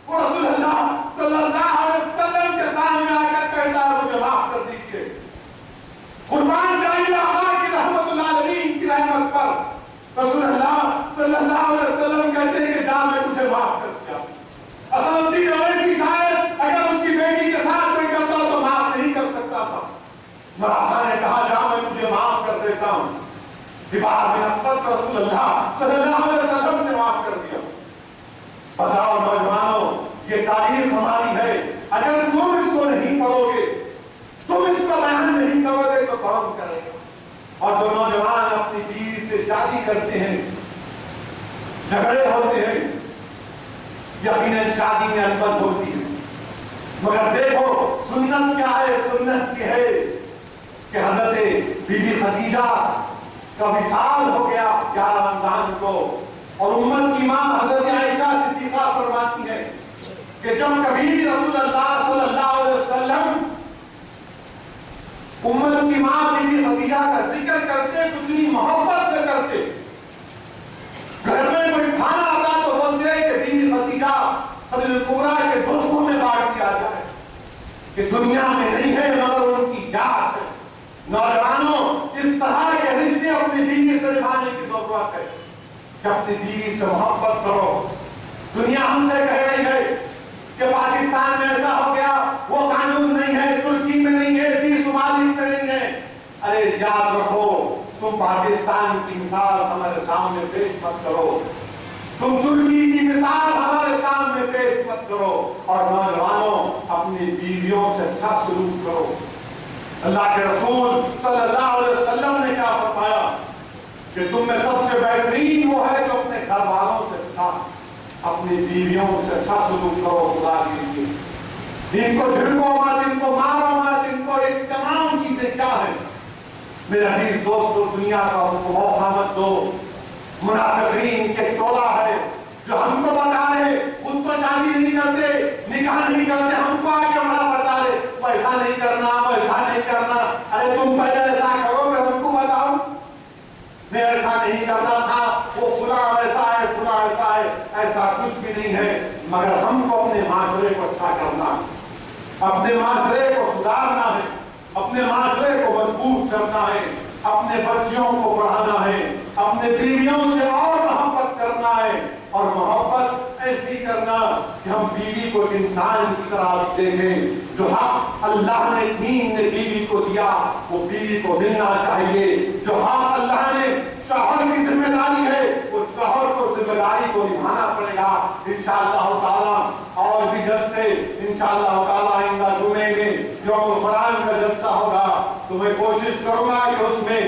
وہ رسول اللہ صلی اللہ علیہ وسلم کے سامنے آ کر کہتا ہے مجھے معاف کر دیجیے، قربان جائیے اللہ کی رحمت العالمین کی رحمت پر۔ رسول اللہ صلی اللہ علیہ وسلم کہتے ہیں کہ جا میں تجھے معاف کر دیا۔ اصل اسی روایت کی شاید اگر اس کی بیٹی کے ساتھ کوئی کرتا تو معاف نہیں کر سکتا تھا۔ مرحبا نے کہا جا میں تجھے معاف کر دیتا ہوں۔ دیوار میں نفرت رسول اللہ صلی اللہ علیہ وسلم نے معاف کر دیا۔ بتاؤ نوجوانوں، یہ تاریخ ہماری ہے، اگر تم اس کو نہیں پڑھو گے، تم اس کا بیان نہیں کرو گے تو کون کرے گا؟ اور جو نوجوان اپنی بیوی سے شادی کرتے ہیں، جھگڑے ہوتے ہیں، یقیناً شادی میں البت ہوتی ہے، مگر دیکھو سنت کیا ہے؟ سنت کی ہے کہ حضرت بی بی خدیجہ کا وصال ہو گیا 11 رمضان کو، اور امت کی ماں حضرت عائشہ صدیقہ فرماتی ہے کہ جب کبھی بھی رسول اللہ صلی اللہ علیہ وسلم امت کی ماں بی بی خدیجہ کا ذکر کرتے تو اتنی محبت سے کرتے، گھر میں کوئی کھانا آتا تو بولتے کہ بی بی خدیجہ حضرت کبریٰ کے دوستوں میں بانٹ دیا جائے، کہ دنیا میں نہیں ہے مگر ان کی یاد ہے۔ نوجوانوں، اس طرح کے رشتے اپنی بیوی سے نبھانے کی ضرورت ہے کہ اپنی بیوی سے محبت کرو۔ دنیا ہم سے کہہ رہی ہے کہ پاکستان میں ایسا ہو گیا، وہ قانون نہیں ہے، ترکی میں نہیں ہے، بھی صومالی میں نہیں ہے۔ ارے یاد رکھو، تم پاکستان کی مثال ہمارے سامنے پیش مت کرو، تم ترکی کی مثال ہمارے سامنے پیش مت کرو، اور نوجوانوں اپنی بیویوں سے اچھا سلوک کرو۔ اللہ کے رسول صلی اللہ علیہ وسلم نے کیا فرمایا کہ تم میں سب سے بہترین وہ ہے جو اپنے گھر والوں سے اچھا، اپنی بیویوں سے اچھا سلوک کرو خدا کے لیے۔ جن کو جھڑکو مت، جن کو مارو مت، جن کو اس تمام چیزیں کیا ہے؟ میرے عزیز دوستو، دنیا کا ان کو موقع مت دو۔ منافقین کے ٹولہ ہے جو ہم کو بتا رہے خود تو شادی نہیں کرتے، نکاح نہیں کرتے، ہم کو آگے بڑا بتا رہے ایسا نہیں کرنا، ایسا نہیں کرنا۔ ارے تم پہلے ایسا کرو کہ ہم کو بتاؤ، میں ایسا نہیں کرنا تھا، وہ فلاں ایسا ہے، فلاں ایسا ہے، ایسا کچھ بھی نہیں ہے، مگر ہم کو اپنے معاشرے کو اچھا کرنا ہے، اپنے معاشرے کو سدھارنا ہے، اپنے معاشرے کو مضبوط کرنا ہے، اپنے بچیوں کو پڑھانا ہے، اپنے بیویوں سے اور محبت کرنا ہے، اور محبت ایسی کرنا کہ ہم بیوی کو انسان کی طرح دیکھیں۔ جو حق اللہ نے دین نے بیوی کو دیا وہ بیوی کو ملنا چاہیے، جو حق اللہ نے شوہر کی ذمہ داری ہے وہ شوہر کو ذمہ داری کو نبھانا پڑے گا۔ انشاءاللہ تعالیٰ اور بھی جلسے انشاءاللہ تعالیٰ آئندہ جمعے میں یوم القرآن کا جلسہ ہوگا، تو میں کوشش کروں گا کہ اس میں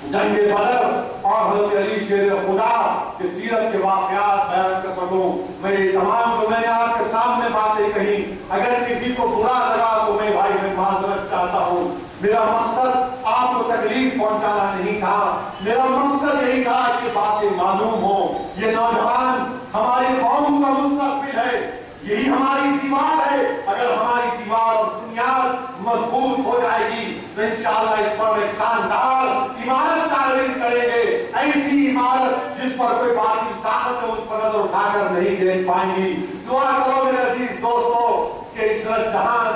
جنگ بدر اور حضرت علی شیر خدا کی سیرت کے واقعات بیان کر سکوں۔ میری تمام جو میں نے آپ کے سامنے باتیں کہی، اگر کسی کو برا لگا تو میں بھائی میں معذرت چاہتا ہوں۔ میرا مقصد آپ کو تکلیف پہنچانا نہیں تھا، میرا مقصد یہی تھا کہ باتیں معلوم ہو۔ یہ نوجوان ہماری قوم کا مستقبل ہے، یہی ہماری دیوار ہے، اگر ہماری دیوار اور بنیاد مضبوط ہو جائے گی تو انشاءاللہ اس پر ایک شاندار عمارت تعمیر کریں گے، ایسی عمارت جس پر کوئی باطل طاقت اس پر نظر اٹھا کر نہیں دیکھ پائیں گی۔ دعا کرو میرے عزیز دوستو کہ عزت جہاں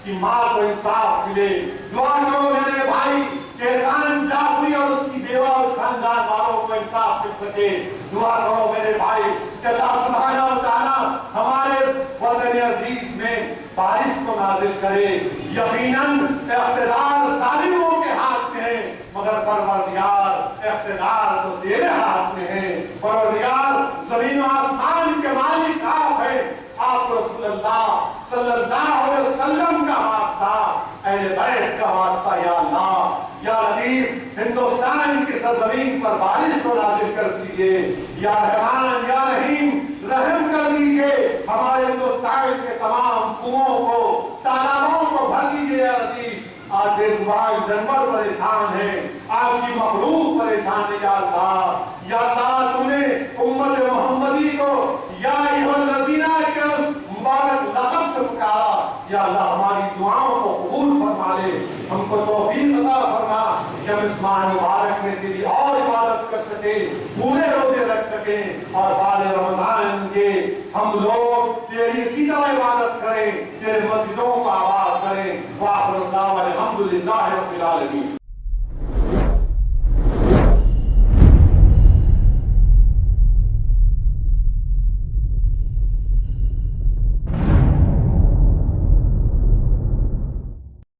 کی ماں کو انصاف ملے، دعا کرو میرے بھائی کہ احسان جعفری اور اس کی بیوہ اور خاندان والوں کو انصاف مل سکے، دعا کرو میرے بھائی کہ اللہ سبحانہ و تعالیٰ ہمارے وطن عزیز میں بارش کو نازل کرے۔ یقیناً اقتدار ظالموں کے ہاتھ میں ہے، مگر پروردگار اقتدار تو تیرے ہاتھ میں ہے۔ پروردگار زمین و آسمان کے مالک آپ ہے، آپ رسول اللہ صلی اللہ علیہ وسلم کا واسطہ، اہل بیت کا واسطہ، یا اللہ یا لطیف ہندوستان کی سرزمین پر بارش کو نازل کر دیجیے، یا رحمان یا رحیم رحم کر دیجیے، ہمارے ہندوستان کے تمام کنووں کو تالابوں کو بھر دیجیے یا لطیف۔ آج بے زبان جانور پریشان ہیں، آپ کی مخلوق پریشان ہے یا اللہ۔ یا اللہ تم نے امت محمدی کو یا ایھا الذین کے مبارک لقب سے پکارا، یا اللہ ہماری دعاؤں کو قبول فرما لے، ہم کو توفیق عطا فرما کہ ہم اس ماہ مبارک میں تیری اور عبادت کر سکیں، پورے روزے رکھ سکیں، اور بعد رمضان کے ہم لوگ تیری اسی طرح عبادت کریں، تیرے مسجدوں کو آباد کریں۔ وآخر دعوانا الحمدللہ رب العالمین۔